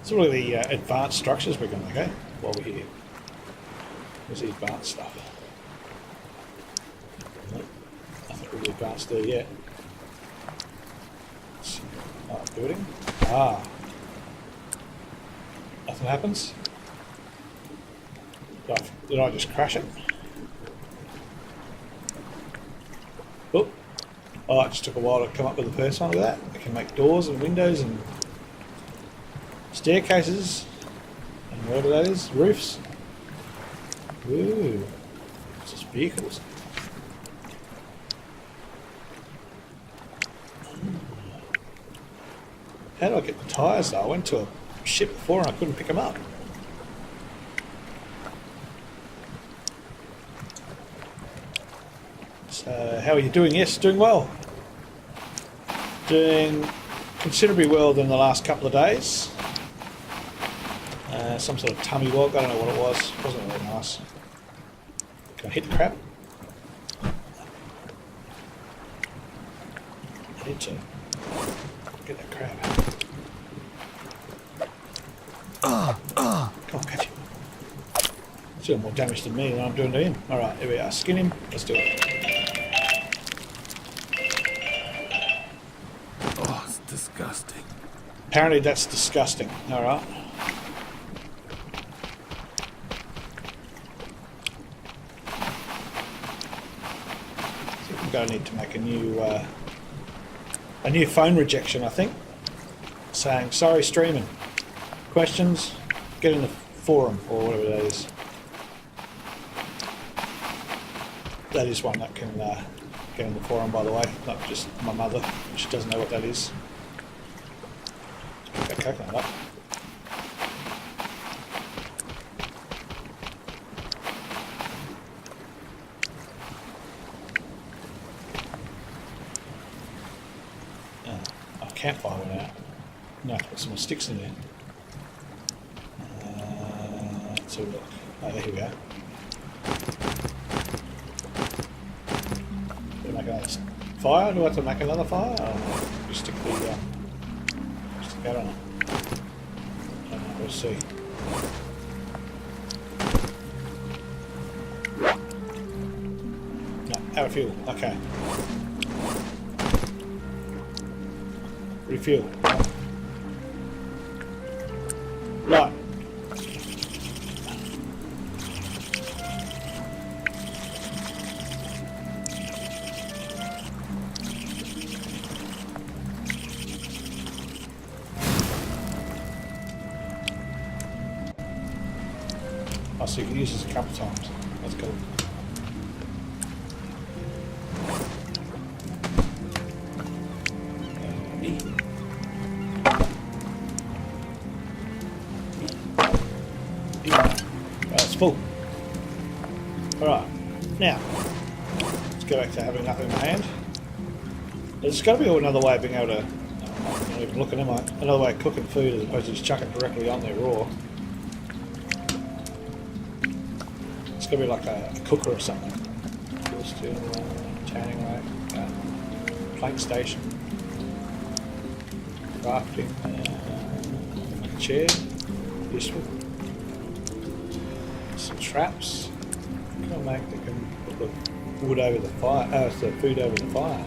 It's really the advanced structures we're going to make, okay? While we're here. Where's the advanced stuff? Nope. Nothing really advanced there yet. Oh, building. Ah. Nothing happens. Did I just crash it? Oh. Oh, it just took a while to come up with the first one. Look at that. I can make doors and windows and staircases and whatever that is, roofs. Ooh, it's just vehicles. How do I get the tyres though? I went to a ship before and I couldn't pick them up. So, how are you doing? Yes, doing well. Doing considerably well than the last couple of days. Some sort of tummy walk, I don't know what it was. It wasn't really nice. Can I hit the crab? I need to get that crab. Come on, catch him. He's doing more damage to me than I'm doing to him. Alright, here we are. Skin him. Let's do it. Oh, it's disgusting. Apparently that's disgusting. Alright. Going to need to make a new phone rejection, I think, saying sorry streaming, questions, get in the forum or whatever that is. that is one that can get in the forum, by the way, not just my mother. She doesn't know what that is. Pick that coconut up. Campfire went out. No, put some more sticks in there. Let's have a look. Oh, there we go. Do we make another fire? Do I have to make another fire? Or just stick the stick that on it? I don't know, we'll see. No, out of fuel. Okay. Refuel. Right. Oh, so you can use this a couple of times. That's cool. Full. Alright, now let's go back to having nothing in my hand. There's got to be another way of being able to, I'm not even looking, am I? Another way of cooking food as opposed to just chuck it directly on there raw. It's got to be like a cooker or something. Steel, tanning rack, plank station, crafting, like a chair, useful. Some traps. Can I make that can put the wood over the fire? The food over the fire.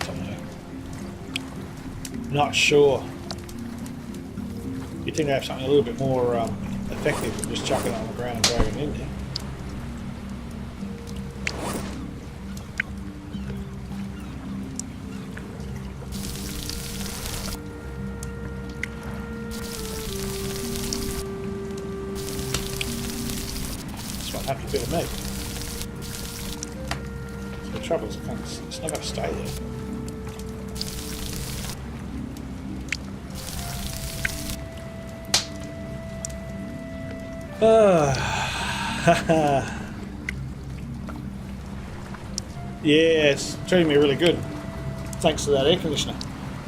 Don't know. Not sure. You'd think they have something a little bit more effective than just chucking it on the ground and dragging it in there. Have to be a meat. The trouble is, it's not going to stay there. Yeah, it's treating me really good. Thanks to that air conditioner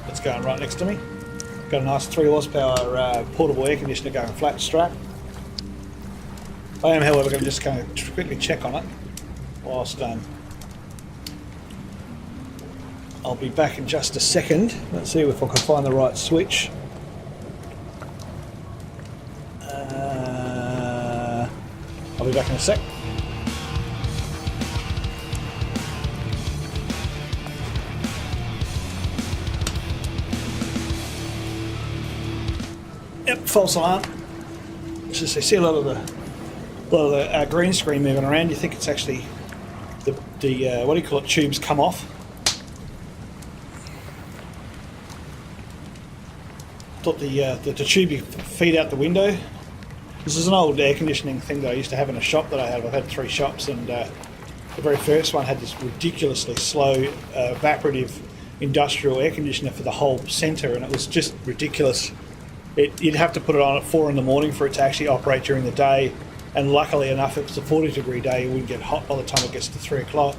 that's going right next to me. Got a nice 3 horsepower portable air conditioner going flat strap. I am, however, going to just kind of quickly check on it whilst I'll be back in just a second. Let's see if I can find the right switch. I'll be back in a sec. Yep, false alarm. It's just I see a lot of the green screen moving around. You think it's actually the what do you call it? Tubes come off. Thought the tube you feed out the window. This is an old air conditioning thing that I used to have in a shop that I have. I've had 3 shops, and the very first one had this ridiculously slow evaporative industrial air conditioner for the whole centre, and it was just ridiculous. You'd have to put it on at 4 in the morning for it to actually operate during the day, and luckily enough, if it's a 40-degree day, it wouldn't get hot by the time it gets to 3 o'clock.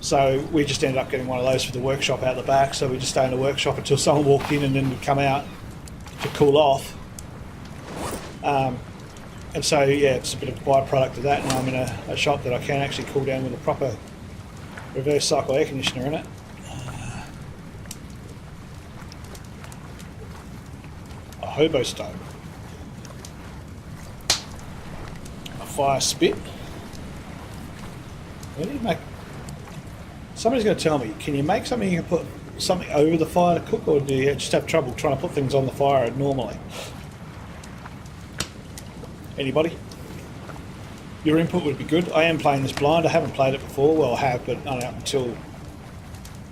So we just ended up getting one of those for the workshop out the back, so we just stayed in the workshop until someone walked in, and then we'd come out to cool off. And so, yeah, it's a bit of a byproduct of that. Now I'm in a shop that I can actually cool down with a proper reverse cycle air conditioner in it. A hobo stove. A fire spit. Where do you make... Somebody's going to tell me, can you make something you can put something over the fire to cook, or do you just have trouble trying to put things on the fire normally? Anybody? Your input would be good. I am playing this blind. I haven't played it before. Well, I have, but not up until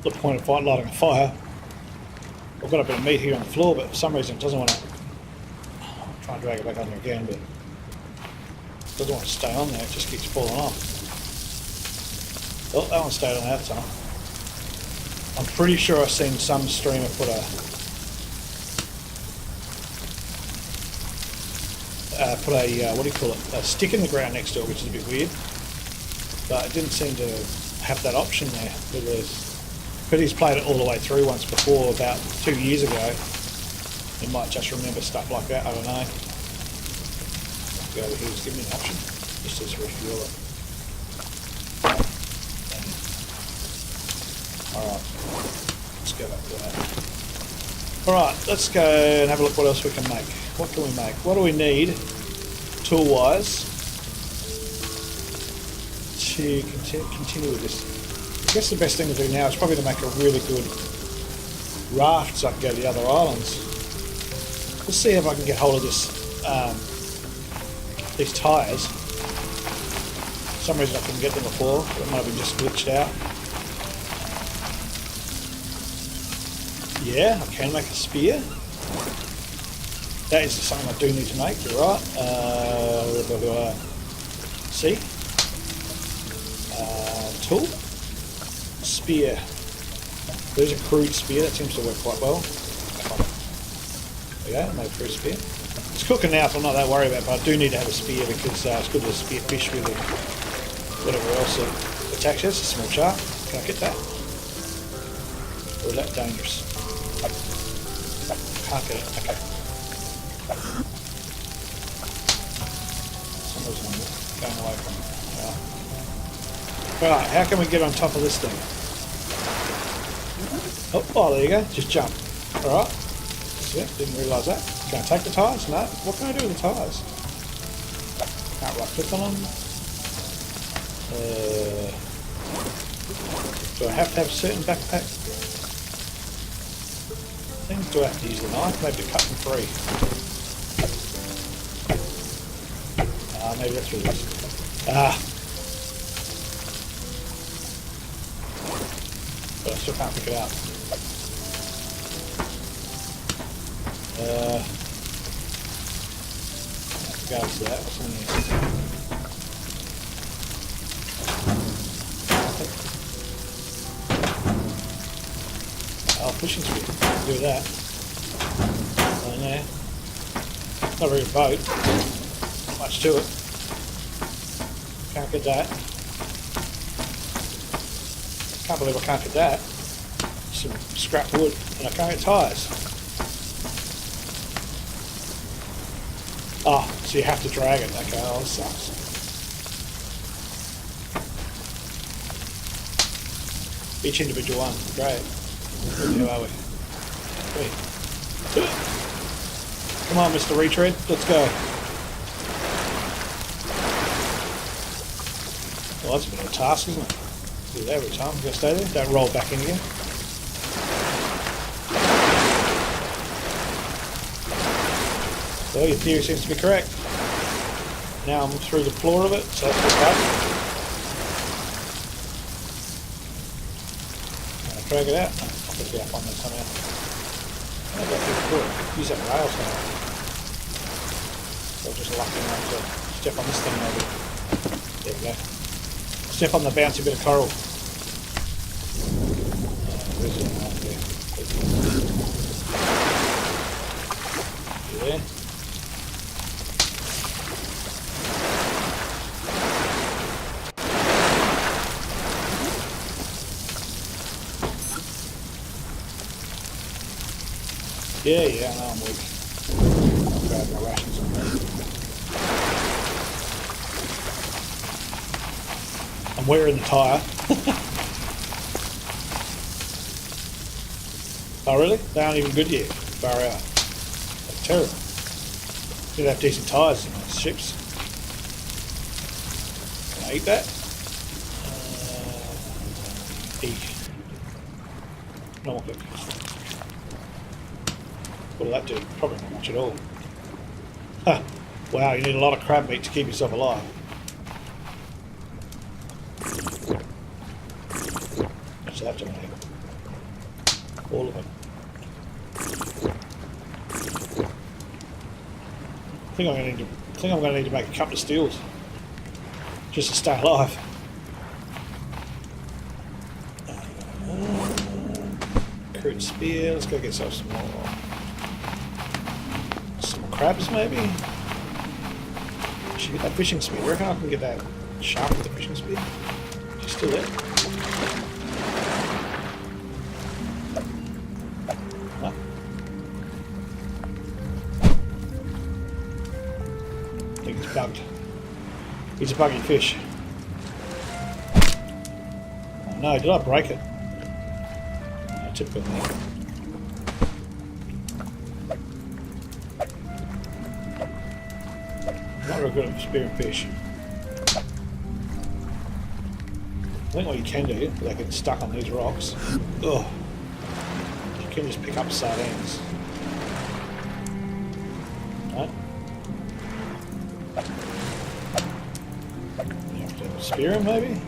the point of lighting a fire. I've got a bit of meat here on the floor, but for some reason it doesn't want to. I'm trying to drag it back under again, but it doesn't want to stay on there. It just keeps falling off. Oh, that one stayed on that time. I'm pretty sure I've seen some streamer put a what do you call it? A stick in the ground next to it, which is a bit weird. But it didn't seem to have that option there. But he's played it all the way through once before, about 2 years ago. He might just remember stuff like that. I don't know. Go over here, just give me an option. Just says refuel it. Alright, let's go back to that. Alright, let's go and have a look what else we can make. What can we make? What do we need, tool-wise, to continue with this? I guess the best thing to do now is probably to make a really good raft so I can go to the other islands. Let's see if I can get hold of this, these tyres. For some reason I couldn't get them before, it might have been just glitched out. Yeah, I can make a spear. That is something I do need to make, you're right. See? Tool. Spear. There's a crude spear, that seems to work quite well. There we go, made a crude spear. It's cooking now, so I'm not that worried about it, but I do need to have a spear because it's good to spear fish with whatever else it attacks. It's a small shark. Can I get that? Or is that dangerous? Can't get it, okay. Some reason I'm going away from it. Right, how can we get on top of this thing? Oh, there you go, just jump. Alright. Yeah, didn't realise that. Can I take the tyres? No. What can I do with the tyres? Can't right click on them. Do I have to have a certain backpack things? Do I have to use the knife? Maybe to cut them free. Maybe that's what it is. But I still can't pick it up. Regards to that, what's in here? Oh, fishing spear. Do that. On there. Not a very good boat. Not much to it. Can't get that. Can't believe I can't get that. Some scrap wood, and I can't get tyres. Oh, so you have to drag it. Okay, oh, that sucks. Each individual one. Great. Who are we? Wait. Come on, Mr. Retread. Let's go. Well, that's a bit of a task, isn't it? Do that every time. I'm going to stay there. Don't roll back in again. Well, your theory seems to be correct. Now I'm through the floor of it, so that's good. Drag it out. I'll put it up on there somehow. Maybe I can use that rail somehow. So just lucky enough to step on this thing maybe. There we go. Step on the bouncy bit of coral. Where's it? There. Yeah, I know I'm weak. I'll grab my rations and go. I'm wearing the tyre. Oh really? They aren't even good yet. Far out. That's terrible. You'd have decent tyres in those ships. Can I eat that? Eat. Normal cook. What'll that do? Probably not much at all. Huh. Wow, you need a lot of crab meat to keep yourself alive. What's that doing here? All of it. think I'm gonna need to make a couple of steels just to stay alive. Crude spear. Let's go get some crabs, maybe. Should get that fishing spear. I reckon I can get that shark with the fishing spear. She's still there. Huh? I think he's bugged. He's a buggy fish. Oh no, did I break it? No, typical thing. Not real good at spearing fish. I think what you can do, if they get stuck on these rocks, you can just pick up sardines. Right? You have to spear them, maybe?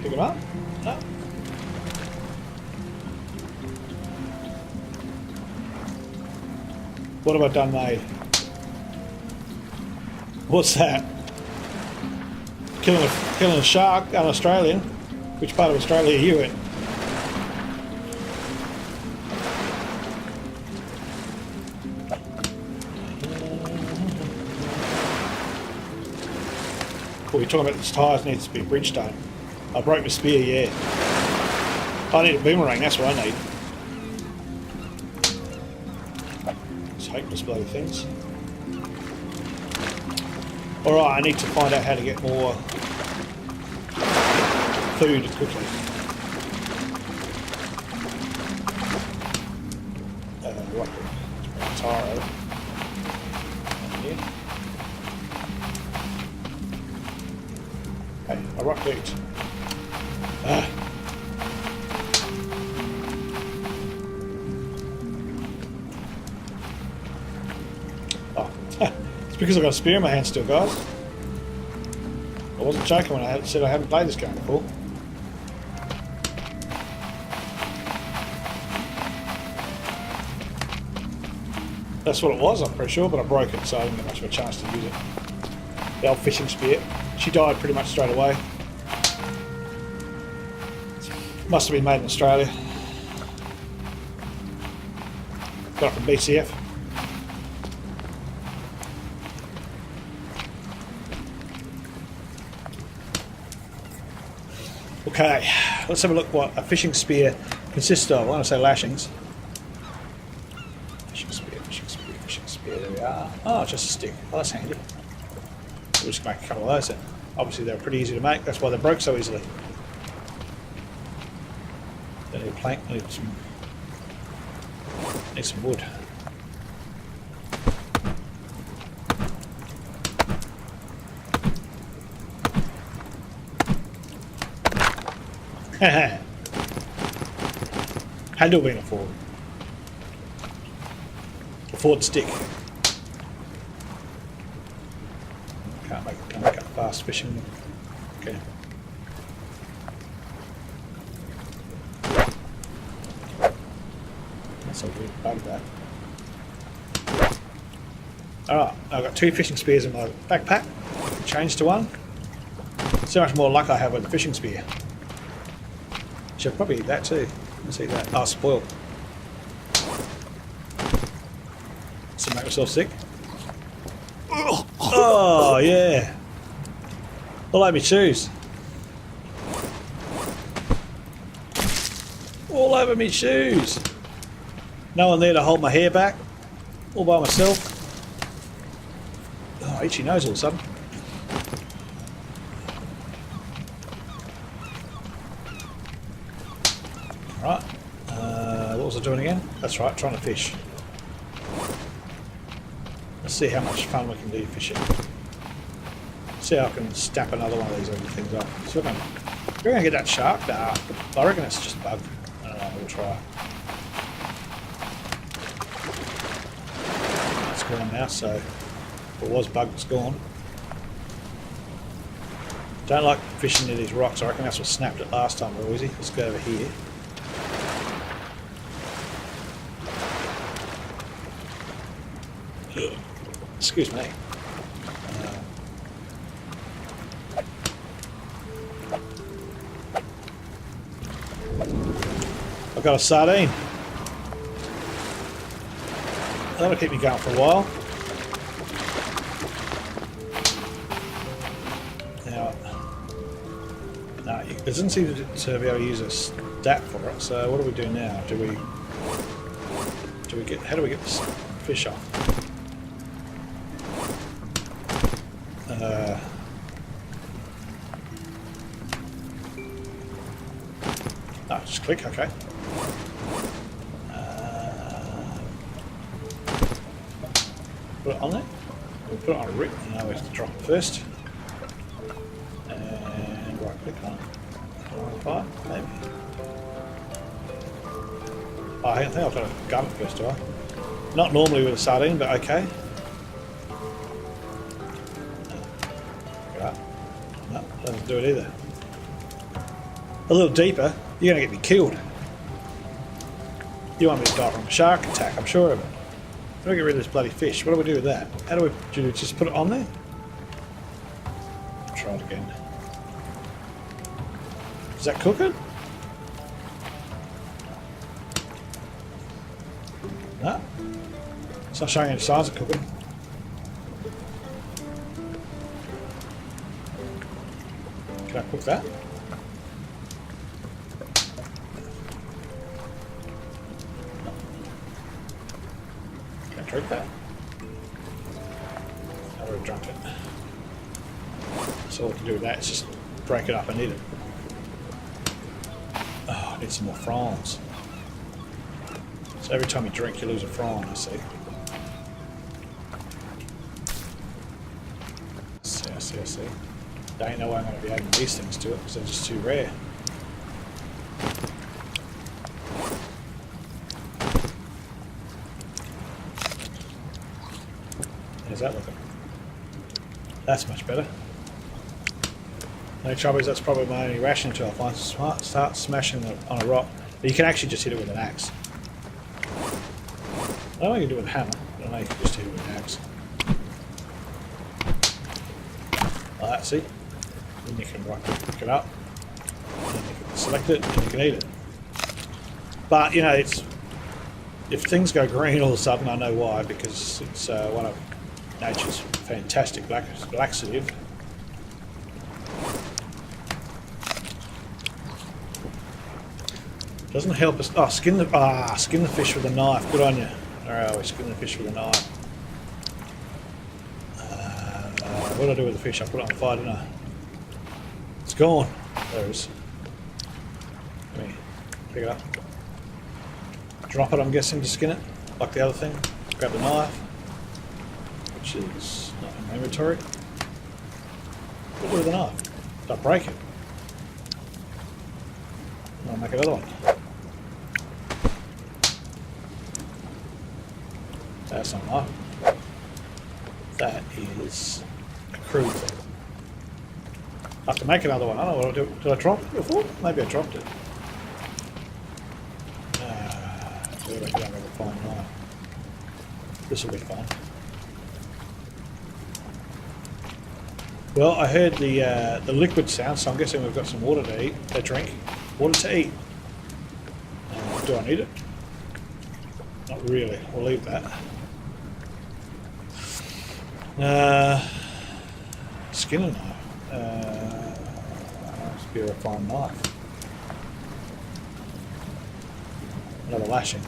Pick them up? No. What have I done, mate? What's that? Killing a shark, an Australian. Which part of Australia are you in? Cool, you're talking about these tyres needs to be Bridgestone. I broke the spear, yeah. I need a boomerang, that's what I need. These hopeless bloody things. Alright, I need to find out how to get more food quickly. Right, let's bring the tire over. Here. Okay, I right clicked. Oh, it's because I've got a spear in my hand still, guys. I wasn't joking when I said I hadn't played this game before. That's what it was, I'm pretty sure, but I broke it, so I didn't get much of a chance to use it. The old fishing spear. She died pretty much straight away. Must have been made in Australia. Got it from BCF. Okay, let's have a look what a fishing spear consists of. I want to say lashings. Fishing spear, there we are. Oh, just a stick. Oh, that's handy. We'll just make a couple of those then. Obviously they're pretty easy to make, that's why they broke so easily. Don't need a plank, need some wood. Handle being a Ford. A Ford stick. Can't make up fast fishing. Okay. That's a weird bug, that. Alright, I've got 2 fishing spears in my backpack. Change to one. So much more luck I have with the fishing spear. Should probably eat that too. Let's eat that. Oh, spoiled. So make myself sick. Oh, yeah. All over my shoes. All over my shoes. No one there to hold my hair back. All by myself. Oh, itchy nose all of a sudden. Right. What was I doing again? That's right, trying to fish. Let's see how much fun we can do fishing. See how I can snap another one of these other things up. So we're going to get that shark? Nah, I reckon it's just a bug. I don't know, we'll try. It's gone now, so if it was bug, it's gone. Don't like fishing near these rocks. I reckon that's what snapped it last time, real easy. Let's go over here. Excuse me. I've got a sardine. That'll keep me going for a while. Now, no, it doesn't seem to be able to use a stat for it. So what do we do now? Do we get? How do we get this fish off? No, just click. Okay. Put it on there. We'll put it on a rip. Now we have to drop it first. And right click on it. Fire, maybe. Oh, I think I've got to gun it first, do I? Not normally with a sardine, but okay. No, doesn't do it either. A little deeper, you're going to get me killed. You want me to die from a shark attack, I'm sure of it. How do we get rid of this bloody fish? What do we do with that? How do we just put it on there? Try it again. Is that cooking? No. It's not showing any signs of cooking. Can I cook that? Drink that. I would have drunk it. So all we can do with that is just break it up and eat it. Oh, I need some more fronds. So every time you drink, you lose a frond, I see. I see. There ain't no way I'm going to be adding these things to it because they're just too rare. How's that looking? That's much better. No trouble is that's probably my only ration tool. If I start smashing it on a rock, but you can actually just hit it with an axe. I don't know you can do it with a hammer, but I know you can just hit it with an axe. Like that, see? Then you can pick it up, and you can select it, and you can eat it. But, you know, it's if things go green all of a sudden, I know why, because it's one of nature's fantastic laxative. Doesn't help us. Oh, skin the fish with a knife. Good on you. Alright, we skin the fish with a knife. What do I do with the fish? I put it on fire, didn't I? It's gone. There it is. Let me pick it up. Drop it, I'm guessing, to skin it, like the other thing. Grab the knife, which is not in my inventory. What do I do with the knife? Did I break it? I'll make another one. That's not a knife. That is a crude thing. I have to make another one. I don't know what I do. Did I drop it before? Maybe I dropped it. I reckon I'm going to find a knife. This will be fun. Well, I heard the liquid sound, so I'm guessing we've got some water to eat, to drink. Water to eat. Do I need it? Not really. We'll leave that. Skin a knife. Must be a refined knife. Another lashing.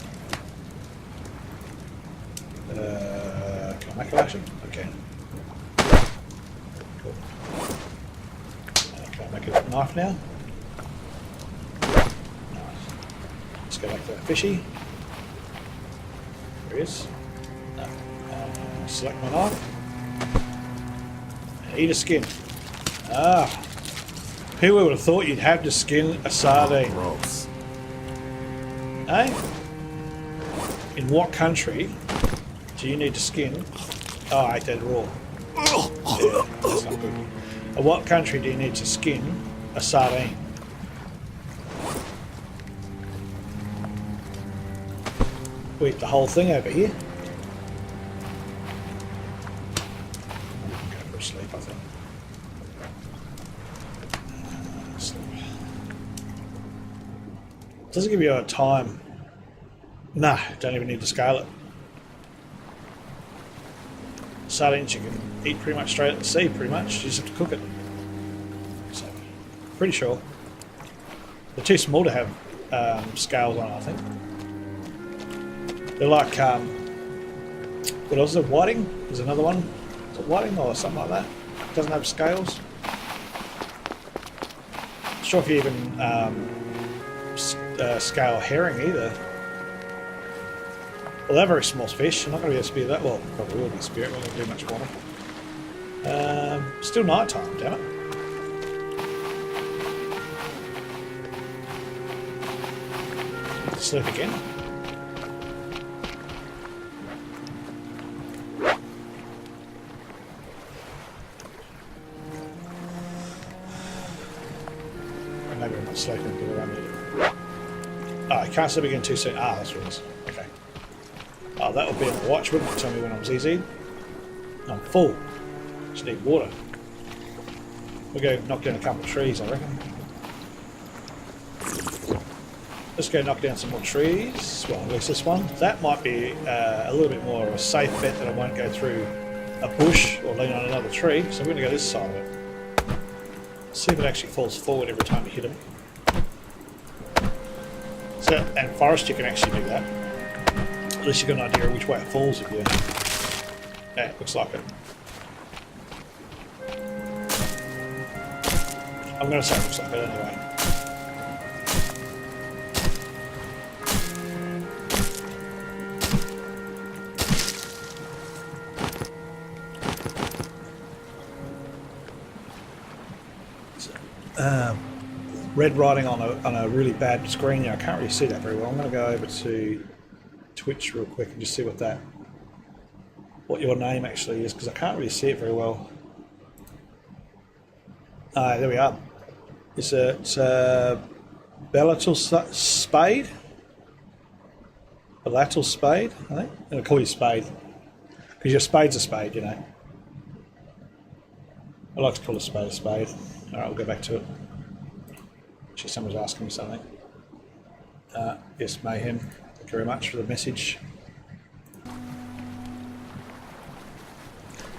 Can I make a lashing? Okay. Cool. Can I make a knife now? Nice. Let's go back to that fishy. There he is. No. Select my knife. And eat a skin. Ah. Who would have thought you'd have to skin a sardine? Gross. Eh? In what country do you need to skin? Oh, I ate that raw. Yeah, that's not good. In what country do you need to skin a sardine? We eat the whole thing over here. sleep, I think. Sleep. Doesn't give you a time. Nah, don't even need to scale it. Sardines you can eat pretty much straight at the sea, pretty much. You just have to cook it. So, pretty sure. They're too small to have scales on, I think. They're like, what else is it? Whiting? There's another one. Is it whiting or something like that? It doesn't have scales. Not sure if you even scale herring either. Well, they're very small fish. I'm not going to be able to spear that. Well, probably will be spirit. We're not going to do much water. Still night time, damn it. Sleep again. Maybe I'm not sleeping because I need it. Oh, I can't sleep again too soon. Ah, that's what it is. Okay. Oh, that would be on the watch, wouldn't it? Tell me when I'm ZZ'd. I'm full. Just need water. We'll go knock down a couple of trees, I reckon. Let's go knock down some more trees. Well, at least this one. That might be a little bit more of a safe bet that I won't go through a bush or lean on another tree. So we're going to go this side of it. See if it actually falls forward every time you hit them. So, and forest, you can actually do that. At least you've got an idea of which way it falls if you... Yeah, it looks like it. I'm going to say it looks like it anyway. Red writing on a really bad screen here. I can't really see that very well. I'm going to go over to Twitch real quick and just see what your name actually is, because I can't really see it very well. There we are. It's a Bellator Spade. Bellator Spade, I think. I'm going to call you Spade because your spade's a spade, you know. I like to call a spade a spade. All right, we'll go back to it. Actually, someone's asking me something. Yes, Mayhem. Thank you very much for the message.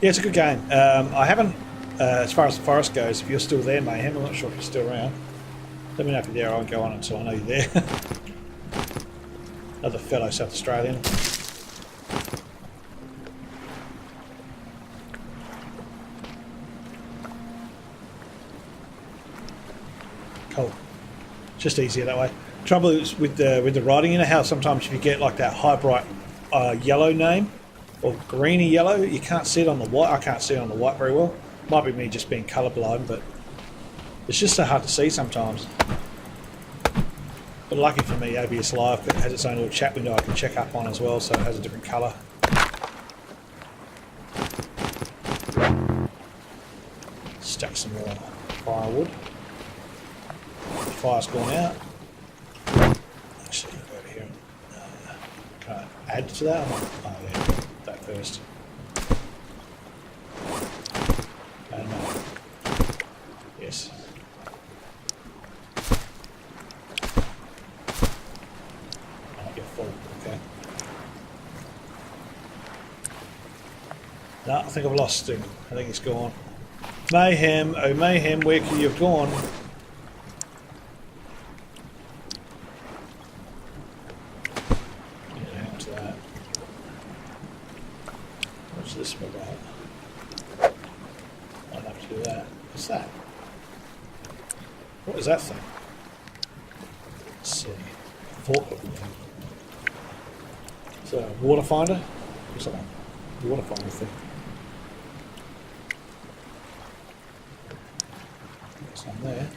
Yeah, it's a good game. I haven't, as far as the forest goes, if you're still there, Mayhem, I'm not sure if you're still around. Let me know if you're there. I won't go on until I know you're there. Another fellow South Australian. Cool. Just easier that way. Trouble is with the writing, you know how sometimes if you get like that high bright yellow name or greeny yellow, you can't see it on the white. I can't see it on the white very well. Might be me just being colourblind, but it's just so hard to see sometimes. But lucky for me, OBS Live has its own little chat window I can check up on as well, so it has a different colour. Stack some more firewood. Fire's gone out. Actually, go over here. Can I add to that? Oh yeah, that first. And yes. I'll get full. Okay. No, I think I've lost him. I think he's gone. Mayhem, oh Mayhem, where could you have gone? This about. I'll have to do that. What's that? What is that thing? Let's see. Forklift. It's a water finder. What's that? Water finder thing. There's one there.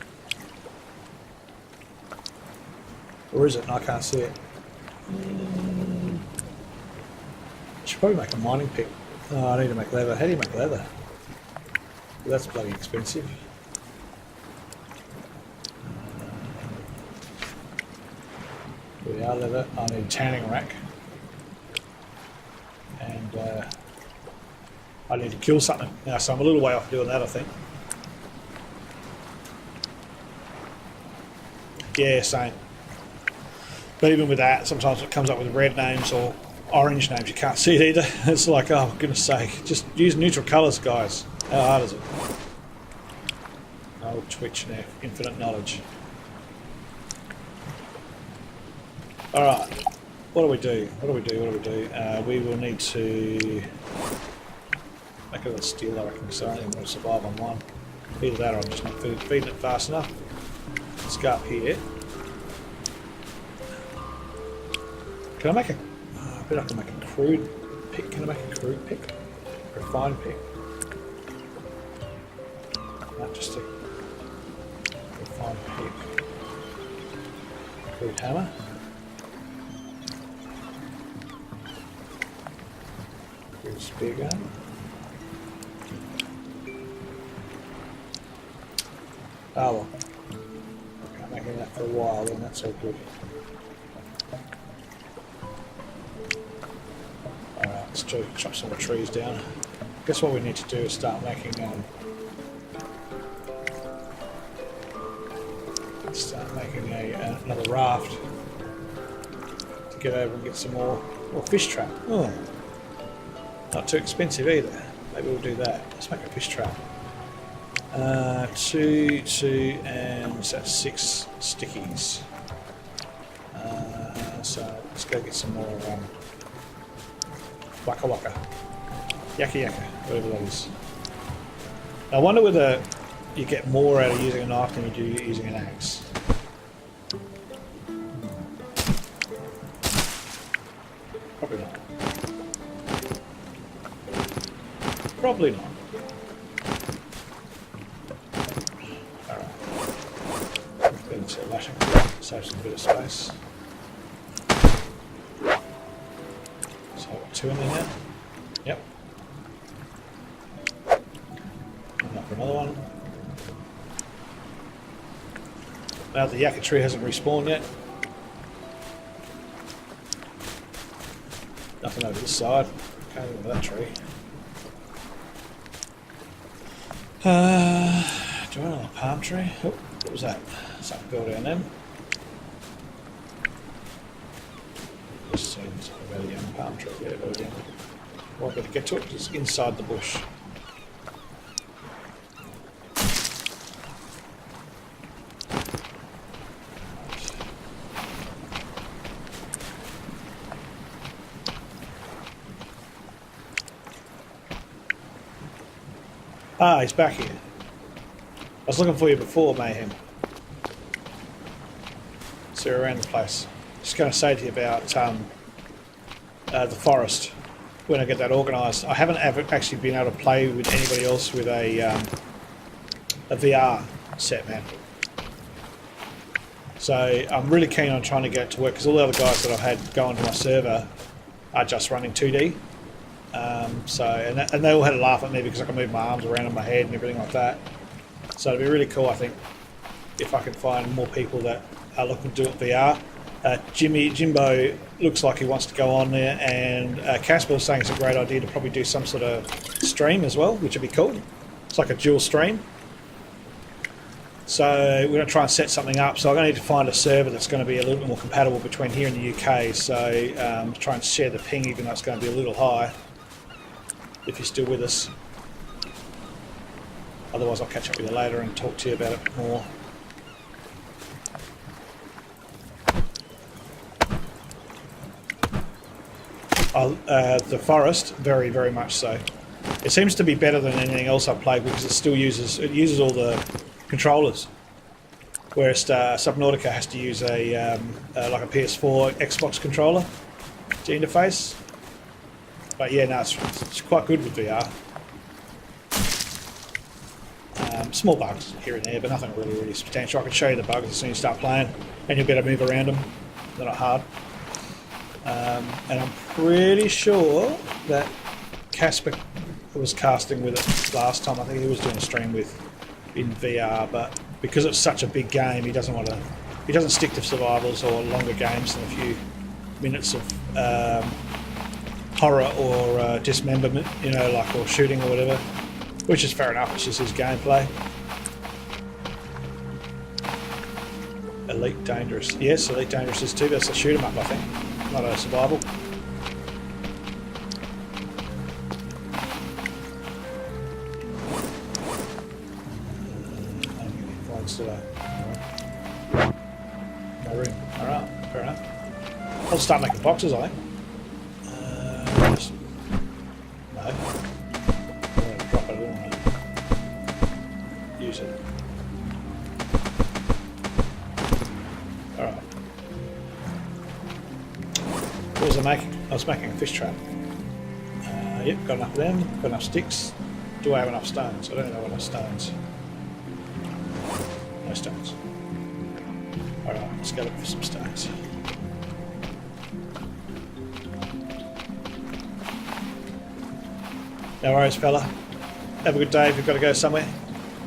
Or is it? I can't see it. I should probably make a mining pick. Oh, I need to make leather. How do you make leather? Well, that's bloody expensive. Here we are, leather. I need a tanning rack. And I need to kill something now, so I'm a little way off doing that, I think. Yeah, same. But even with that, sometimes it comes up with red names or orange names. You can't see it either. It's like, oh, for goodness sake. Just use neutral colours, guys. How hard is it? Oh, Twitch now. Infinite knowledge. Alright. What do we do? We will need to make a little steel, I reckon, so I don't even want to survive on one. Either that or I'm just not feeding it fast enough. Let's go up here. Can I make a... I bet I can make a crude pick. Can I make a crude pick? Refined pick? No, just a refined pick. Crude hammer. Crude spear gun. Oh well. I can't make that for a while, then that's all good. Alright, let's chop some more trees down. I guess what we need to do is start making another raft to get over and get some more fish trap. Oh, not too expensive either. Maybe we'll do that. Let's make a fish trap. 2, and that's 6 stickies. So let's go get some more waka waka, yaka yaka, whatever that is. I wonder whether you get more out of using a knife than you do using an axe. Probably not. Probably not. Alright. Get into lashing, save some bit of space. So I've got 2 in there now. Yep. Enough for another one. Now the yakka tree hasn't respawned yet. Nothing over this side. Can't even that tree. Do I want another palm tree? Oh, what was that? Something fell down then. Just seen something about a young palm tree. Yeah, go down. Well, I better get to it. It's inside the bush. Ah, he's back here. I was looking for you before, Mayhem. So you're around the place. Just going to say to you about the forest when I get that organised. I haven't ever actually been able to play with anybody else with a VR set, man. So I'm really keen on trying to get it to work because all the other guys that I've had go onto my server are just running 2D. And they all had a laugh at me because I can move my arms around in my head and everything like that. So it'd be really cool, I think, if I can find more people that are looking to do it VR. Jimbo looks like he wants to go on there, and Casper was saying it's a great idea to probably do some sort of stream as well, which would be cool. It's like a dual stream. So we're going to try and set something up. So I'm going to need to find a server that's going to be a little bit more compatible between here and the UK. So try and share the ping, even though it's going to be a little high. If you're still with us. Otherwise I'll catch up with you later and talk to you about it more. The forest, very, very much so. It seems to be better than anything else I've played because it uses all the controllers. Whereas Subnautica has to use like a PS4 Xbox controller to interface. But yeah, no, it's quite good with VR. Small bugs here and there, but nothing really, really substantial. I can show you the bugs as soon as you start playing, and you'll be able to move around them. They're not hard. And I'm pretty sure that Casper was casting with it last time. I think he was doing a stream in VR, but because it's such a big game, he doesn't stick to survivals or longer games than a few minutes of horror or dismemberment, you know, like, or shooting or whatever, which is fair enough. It's just his gameplay. Elite Dangerous. Yes, Elite Dangerous is too. That's a shoot 'em up, I think, not a survival. Today. No room. Alright, fair enough. I'll start making boxes, I think. No. I'm going to drop it all and use it. Alright. What was I making? I was making a fish trap. Yep, got enough of them, got enough sticks. Do I have enough stones? I don't know enough stones. No stones. Alright, let's go look for some stones. No worries, fella. Have a good day if you've got to go somewhere.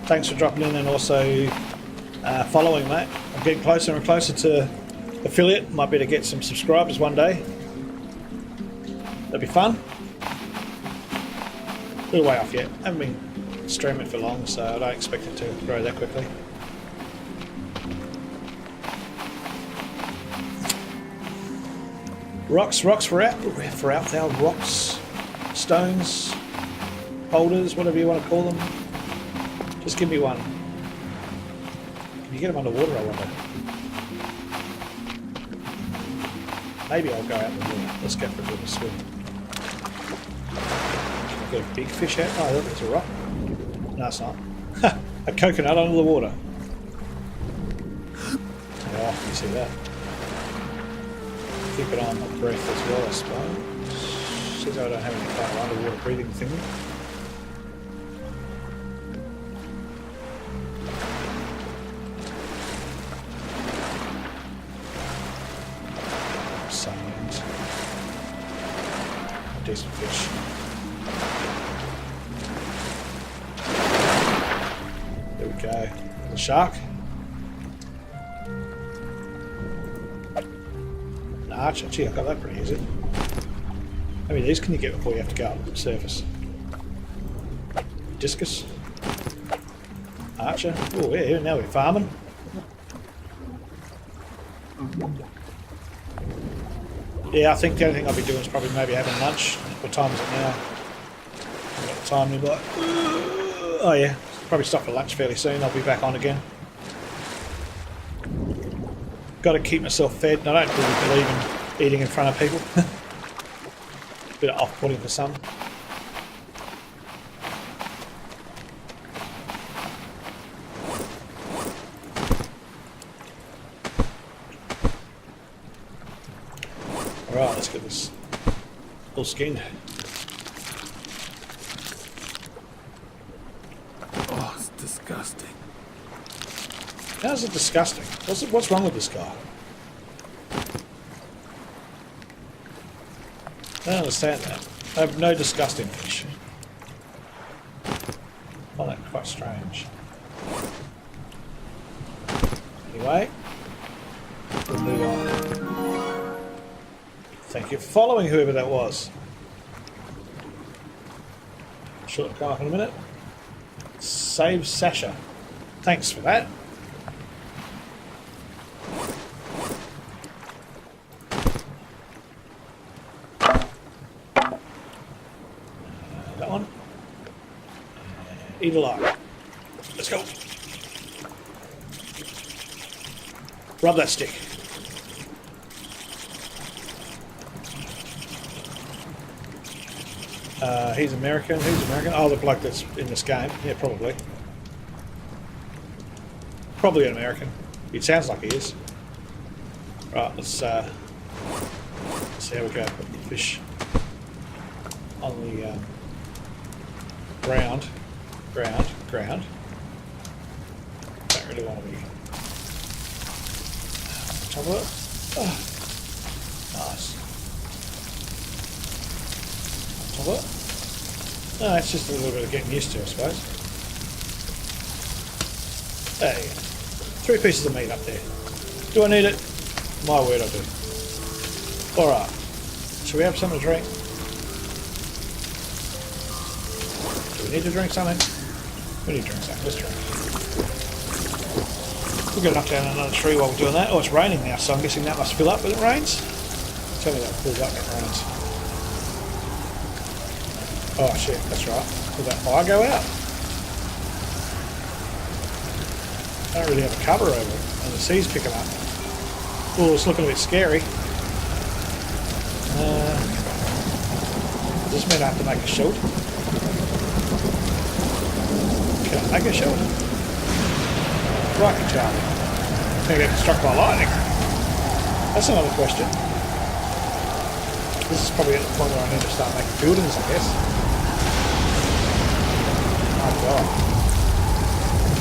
Thanks for dropping in and also following, mate. I'm getting closer and closer to affiliate. Might be able to get some subscribers one day. That'd be fun. A little way off yet. Haven't been streaming for long, so I don't expect it to grow that quickly. Rocks for out, rocks, stones, boulders, whatever you want to call them. Just give me one. Can you get them underwater, I wonder? Maybe I'll go out in the water. Let's go for a bit of a swim. Can I get a big fish out? Oh, look, there's a rock. No, it's not. A coconut under the water. Oh, you see that? Keep it on my breath as well, I suppose. Says I don't have any kind of underwater breathing thing. Sand. Decent fish. There we go. The shark. Archer. Gee, I got that pretty easy. How many of these can you get before you have to go up to the surface? Discus. Archer. Oh, yeah, now we're farming. Yeah, I think the only thing I'll be doing is probably maybe having lunch. What time is it now? I've got the time nearby. Oh, yeah. Probably stop for lunch fairly soon. I'll be back on again. Got to keep myself fed, and I don't really believe in eating in front of people. Bit of off-putting for some. Alright, let's get this all skinned. Oh, it's disgusting. How's it disgusting? What's wrong with this guy? I don't understand that. I have no disgusting fish. I find that quite strange. Anyway, we'll move on. Thank you for following whoever that was. Sure, it'll come up in a minute. Save Sasha. Thanks for that. That one. Eat alive. Let's go. Rub that stick. He's American. Who's American? Oh, the bloke that's in this game. Yeah, probably. Probably an American. It sounds like he is. Right, let's see how we go. Put the fish on the ground. Don't really want to be on top of it. Oh, nice. On top of it. No, it's just a little bit of getting used to, I suppose. There you go. 3 pieces of meat up there. Do I need it? My word, I do. Alright. Shall we have something to drink? need to drink something? We need to drink something. Let's drink. We're going to knock down another tree while we're doing that. Oh, it's raining now, so I'm guessing that must fill up when it rains. Tell me that fills up when it rains. Oh shit, that's right. Will that fire go out? I don't really have a cover over it, and the sea's picking up. Oh, it's looking a bit scary. Does this mean I have to make a shield? Can I make a shield? Right, Charlie. Can I get struck by lightning? That's another question. This is probably at the point where I need to start making buildings, I guess. Oh god.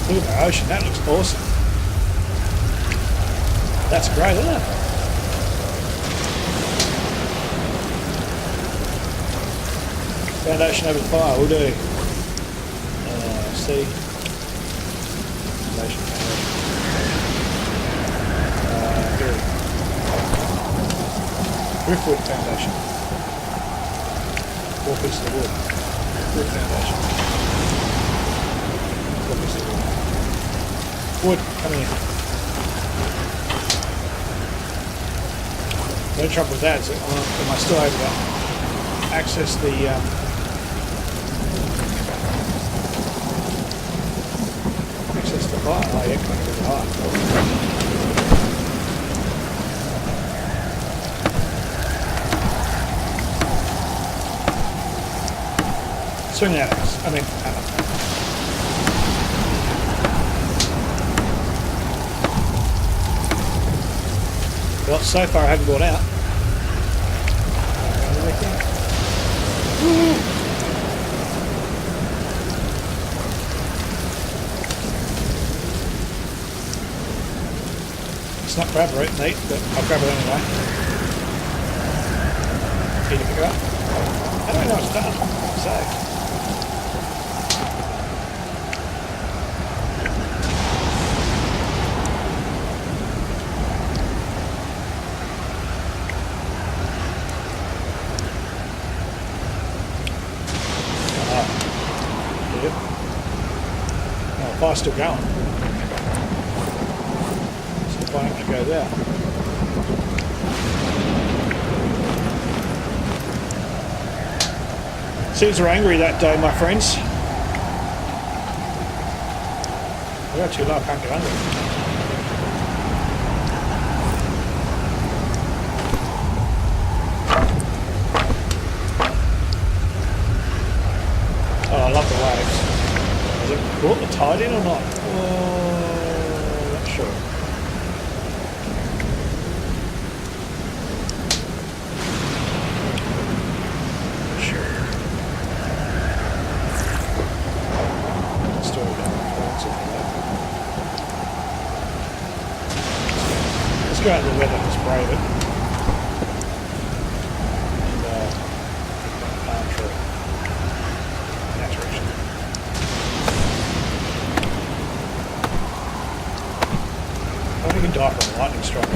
Look at the ocean, that looks awesome. That's great, isn't it? Foundation over the fire, we'll do. See. Foundation. Here. Driftwood foundation. 4 pieces of wood. Wood foundation. 4 pieces of wood. Wood, come here. No trouble with that, is it? Am I still able to access the fire? Oh yeah, quite a bit of high. Swing at us. I mean, well, so far I haven't gone out. It's not grab root, neat, but I'll grab it anyway. Can you pick it up? How do I know it's done? Save. Fire's still going. So the fire actually goes out. Seems we're angry that day, my friends. I got too low, I can't get under it. Oh, I love the waves. Has it brought the tide in or not? Not sure. Not sure. Still let's go out in the weather and spray it. And palm tree. That direction. I think you can die from a lightning strike.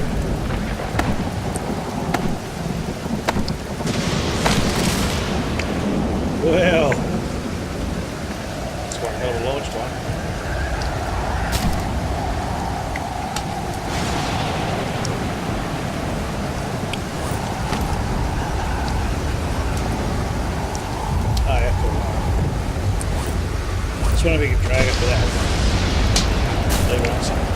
Well, that's one hell of a large one. Oh yeah, cool. Just wonder if we can drag it to that. Leave it on something.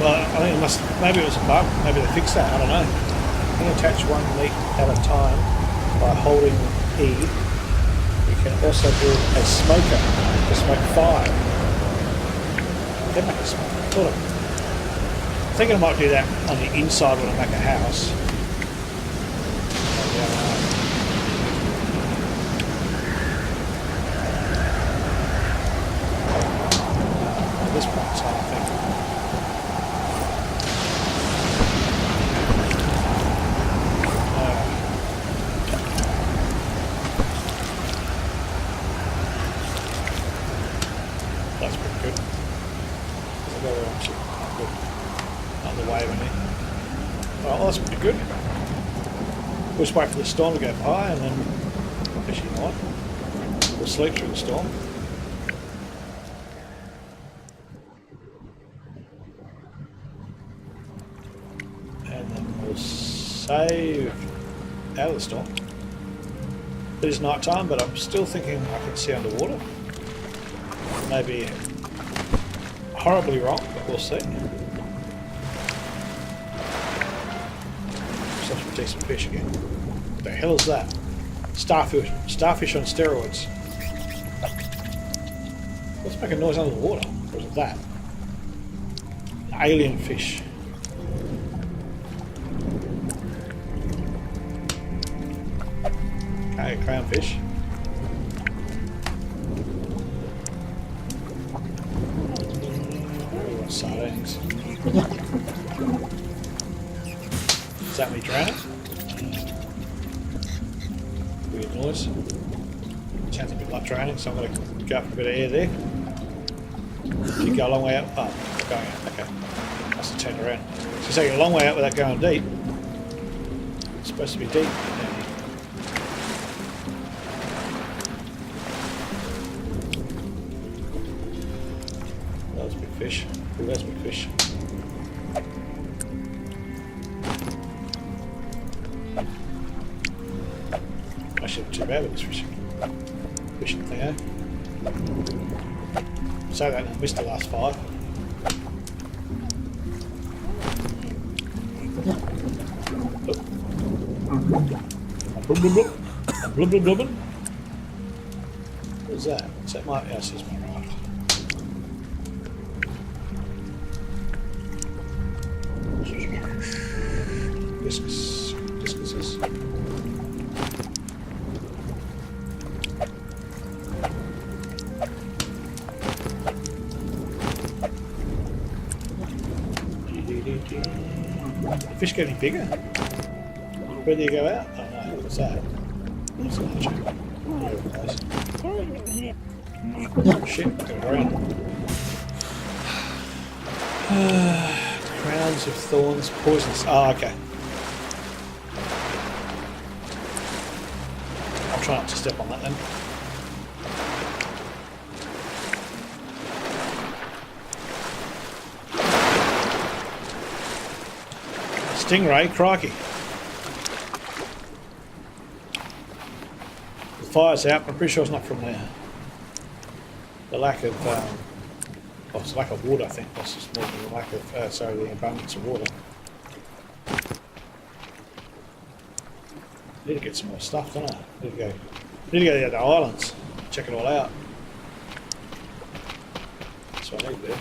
Well, I think it must. Maybe it was a bug. Maybe they fixed that. I don't know. You can attach one meat at a time by holding E. You can also build a smoker to smoke 5. Then make a smoker. Sort of. I'm thinking I might do that on the inside when I make a house. At this point in time, I think. That's pretty good. There's a go around shit. Good. Not the wave in it. Oh, well, that's pretty good. We'll just wait for the storm to go by and then actually not. We'll sleep through the storm. And then we'll save out of the storm. It is night time, but I'm still thinking I can see underwater. Maybe horribly wrong, but we'll see. Such a decent fish again. What the hell is that? Starfish on steroids. Let's make a noise under the water. Or is it that? Alien fish. Okay, clownfish. Sardines. Is that me drowning? Weird noise. Sounds a bit like drowning, so I'm going to go up for a bit of air there. Did you go a long way out? Oh, going out, okay. Must have turned around. So you're taking a long way out without going deep. It's supposed to be deep. Yeah. That was a big fish. Ooh, that's a big fish. Actually, not too bad with this fishing thing, eh? So that I missed the last 5. Blub, blub, blub. Blub, blub, blub. What is that? Is that my... Yes, it's my rod. Discuses. Did the fish get any bigger? Where do you go out? Oh no, what's that? What's that? Oh shit, going around. Crowns of thorns, poisons. Oh, okay. I'll try not to step on that then. Stingray, crikey. The fire's out, but I'm pretty sure it's not from there. The lack of, well, it's the lack of water, I think. That's just more than the lack of, the abundance of water. Need to get some more stuff, don't I? Need to go to the other islands, check it all out. That's what I need to do.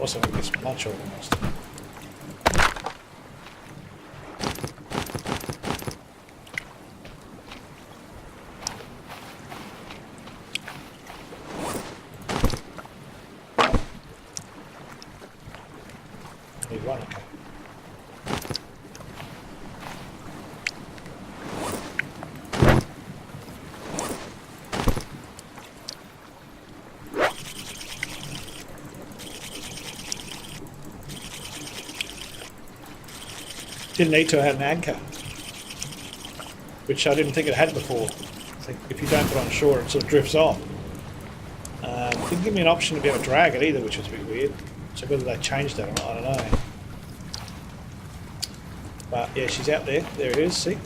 Also, I'm going to get some lunch organised. Need one, okay. Didn't need to have an anchor, which I didn't think it had before. I think if you don't put on shore, it sort of drifts off. Didn't give me an option to be able to drag it either, which was a bit weird. So whether they changed that or not, I don't know. But yeah, she's out there. There it is, see?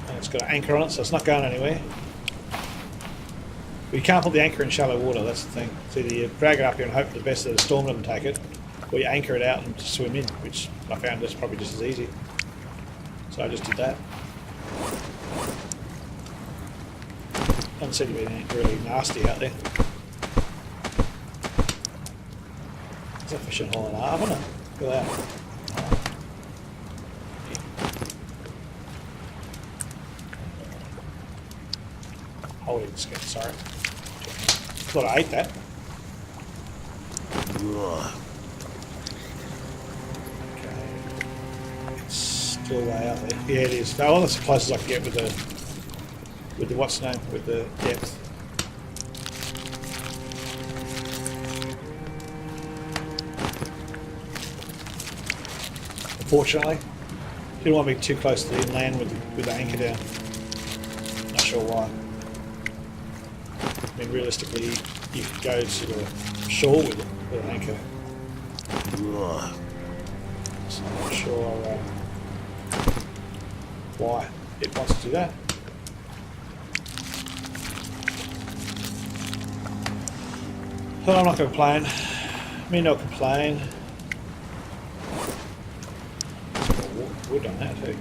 And it's got an anchor on it, so it's not going anywhere. you can't put the anchor in shallow water, that's the thing. It's either you drag it up here and hope for the best that the storm doesn't take it, or you anchor it out and just swim in, which I found is probably just as easy. So I just did that. Doesn't seem to be anything really nasty out there. There's a fishing hole in the harbour, isn't it? Look at that. Holy skin, sorry. Thought I ate that. Okay. It's still way out there. Yeah, it is. Oh, that's the closest I can get with the what's name, with the depth. Unfortunately, didn't want to be too close to the inland with the anchor down. Not sure why. I mean, realistically, you could go to the shore with an anchor. So I'm not sure why it wants to do that. But I'm not going to complain. Me not complain. There's more wood on that too.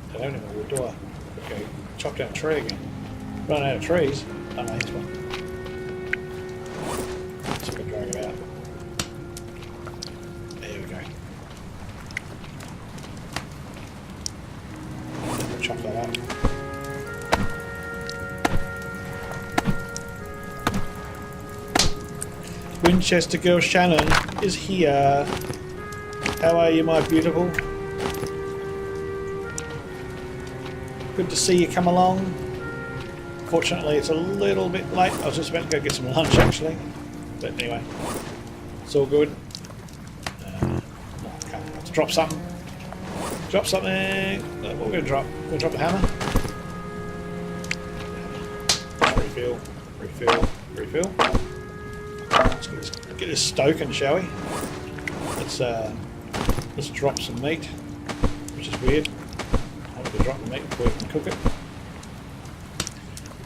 I don't have any more wood, do I? Okay, chop down a tree again. Run out of trees. Oh no, here's one. Just going to drag it out. There we go. Chop that up. Winchester girl Shannon is here. How are you, my beautiful? Good to see you come along. Fortunately, it's a little bit late. I was just about to go get some lunch, actually. But anyway, it's all good. Okay, let's drop something. Drop something. What are we going to drop? We're going to drop the hammer. Refill, refill, refill. Let's get this stoking, shall we? Let's drop some meat, which is weird. I want to drop the meat before we can cook it.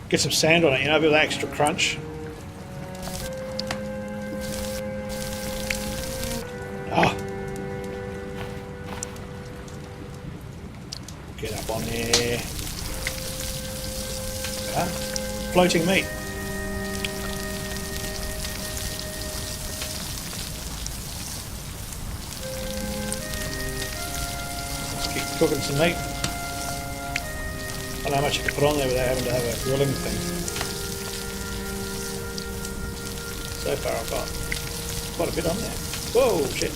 Get some sand on it, you know, a bit of that extra crunch. Ah! Get up on there. Ah, floating meat. Cooking some meat. I don't know how much you can put on there without having to have a grilling thing. So far I've got quite a bit on there. Whoa, shit.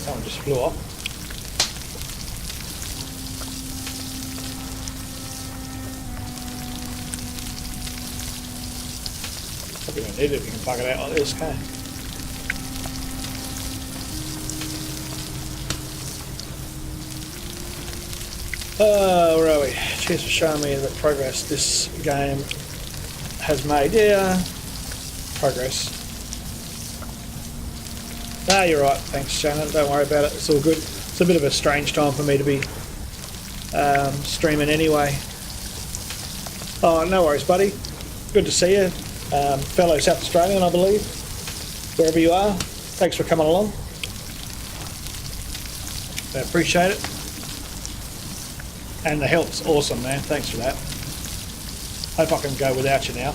That one just flew off. Probably don't need it if you can plug it out like this, can you? Where are we? Cheers for showing me the progress this game has made. Yeah, progress. Ah, you're right. Thanks, Shannon. Don't worry about it. It's all good. It's a bit of a strange time for me to be streaming anyway. Oh, no worries, buddy. Good to see you. Fellow South Australian, I believe. Wherever you are. Thanks for coming along. I appreciate it. And the help's awesome, man. Thanks for that. Hope I can go without you now.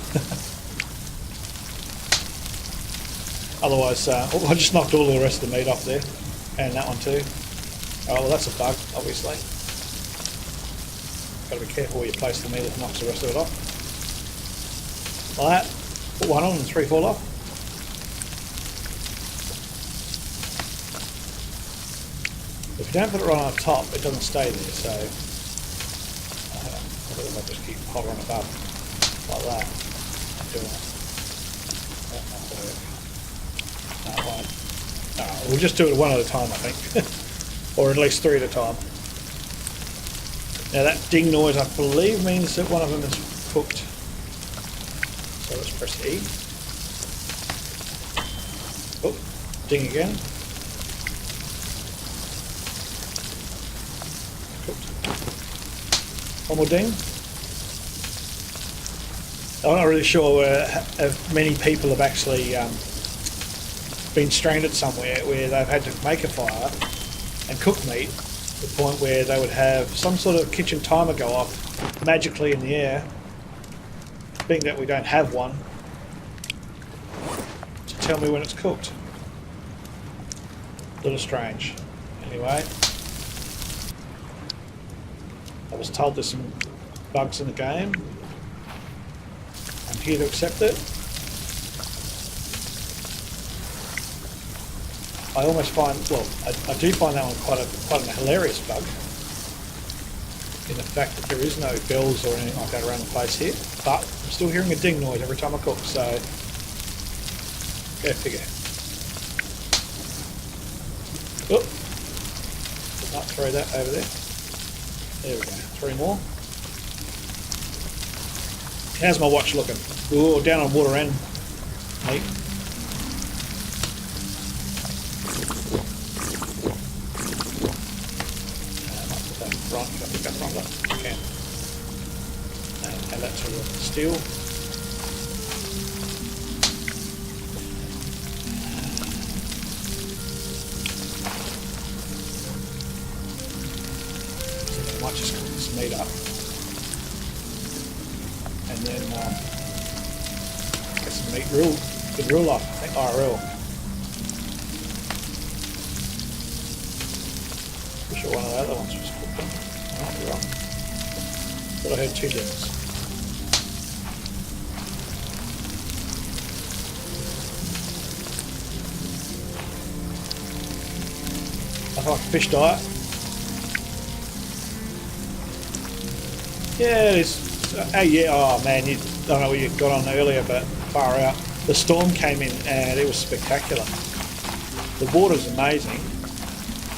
Otherwise, I just knocked all the rest of the meat off there. And that one too. Oh, well, that's a bug, obviously. Got to be careful where you place the meat that knocks the rest of it off. Like that. Put one on and three fall off. If you don't put it right on the top, it doesn't stay there, so I'll just keep hovering above like that. Doing it. That might work. No, it won't. No, we'll just do it one at a time, I think. Or at least three at a time. Now that ding noise, I believe, means that one of them is cooked. So let's press E. Oh, ding again. Cooked. One more ding. I'm not really sure if many people have actually been stranded somewhere where they've had to make a fire and cook meat to the point where they would have some sort of kitchen timer go off magically in the air, being that we don't have one, to tell me when it's cooked. A little strange. Anyway, I was told there's some bugs in the game. I'm here to accept it. I almost find, well, I do find that one quite a hilarious bug, in the fact that there is no bells or anything like that around the place here, but I'm still hearing a ding noise every time I cook, so go figure. Oh, might throw that over there. There we go, 3 more. How's my watch looking? Ooh, down on water end, mate. Right, can I pick that from that? Okay. And add that to the steel. I might just cook this meat up. And then get some meat in real life, I think IRL. Pretty sure one of the other ones was cooked. I might be wrong. But I heard 2 dings. I like fish diet. Yeah, it is. Oh yeah, oh man, I don't know what you got on earlier, but far out. The storm came in and it was spectacular. The water's amazing.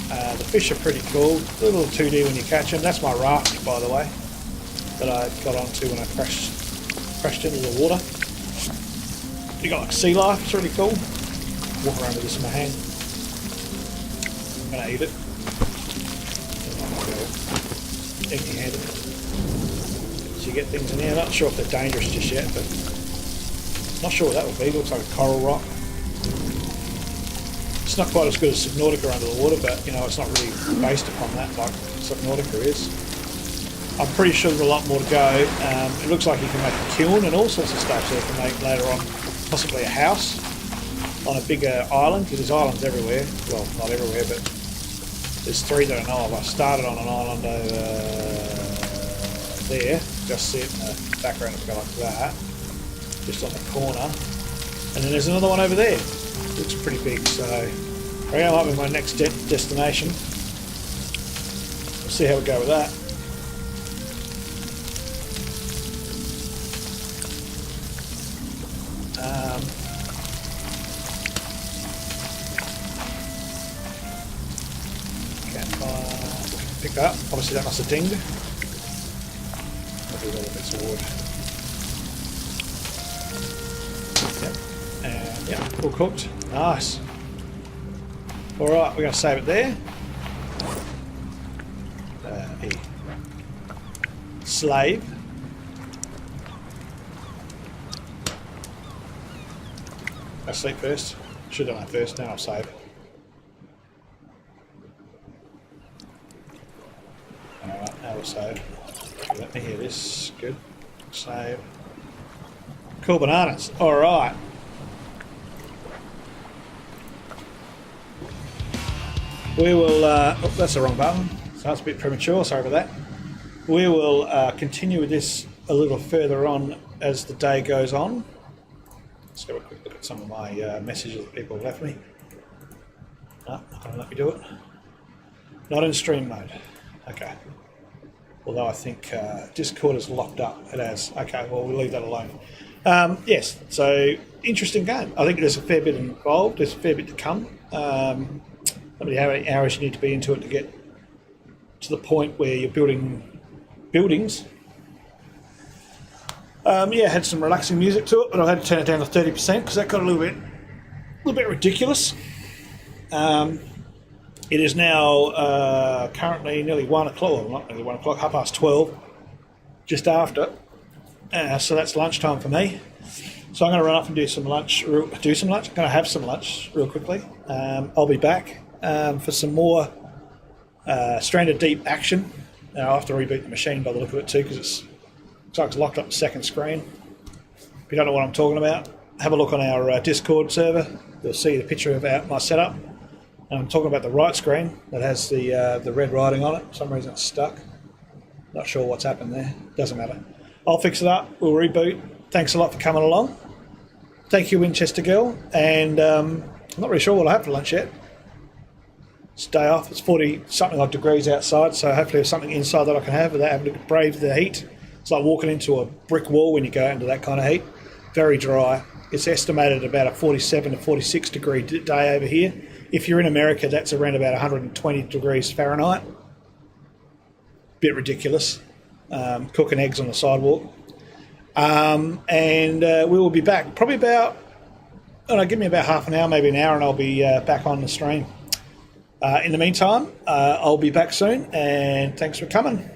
The fish are pretty cool. A little 2D when you catch them. That's my raft, by the way, that I got onto when I crashed into the water. You got like sea life, it's really cool. Walk around with this in my hand. I'm gonna eat it. Empty-handed. So you get things in there. Not sure if they're dangerous just yet, but not sure what that would be. Looks like a coral rock. It's not quite as good as Subnautica under the water, but you know, it's not really based upon that like Subnautica is. I'm pretty sure there's a lot more to go. It looks like you can make a kiln and all sorts of stuff, so you can make later on possibly a house on a bigger island, because there's islands everywhere. Well, not everywhere, but there's 3 that I know of. I started on an island over there, just see it in the background if I go like that, just on the corner, and then there's another one over there. Looks pretty big, so I think that might be my next destination. We'll see how we go with that. Campfire, pick that up. Obviously that must have dinged. Maybe a little bits of wood. Yep. And yep, all cooked. Nice. Alright, we're going to save it there. Slave. I sleep first. Should have done that first, then I'll save. Alright, now we'll save. Let me hear this. Good. Save. Cool bananas. Alright. We will, oh, that's the wrong button, so that's a bit premature, sorry about that. We will continue with this a little further on as the day goes on. Let's have a quick look at some of my messages that people have left me. No, not going to let me do it. Not in stream mode. Okay. Although I think Discord is locked up. It has. Okay, well, we'll leave that alone. Yes, so interesting game. I think there's a fair bit involved. There's a fair bit to come. How many hours you need to be into it to get to the point where you're building buildings. Yeah, had some relaxing music to it, but I had to turn it down to 30% because that got a little bit ridiculous. It is now currently nearly 1 o'clock, well, not nearly 1 o'clock, 12:30. just after. So that's lunchtime for me. So I'm going to run off and do some lunch. I'm going to have some lunch real quickly. I'll be back for some more Stranded Deep action. I'll have to reboot the machine by the look of it too, because it's looks like it's locked up the second screen. If you don't know what I'm talking about, have a look on our Discord server. You'll see the picture of my setup. And I'm talking about the right screen that has the red writing on it. For some reason it's stuck. Not sure what's happened there. Doesn't matter. I'll fix it up. We'll reboot. Thanks a lot for coming along. Thank you, Winchester Girl. And I'm not really sure what I have for lunch yet. It's day off. It's 40-something odd degrees outside, so hopefully there's something inside that I can have without having to brave the heat. It's like walking into a brick wall when you go into that kind of heat. Very dry. It's estimated about a 47 to 46 degree day over here. If you're in America, that's around about 120 degrees Fahrenheit. Bit ridiculous. Cooking eggs on the sidewalk. And we will be back probably about, give me about half an hour, maybe an hour, and I'll be back on the stream. In the meantime, I'll be back soon, and thanks for coming.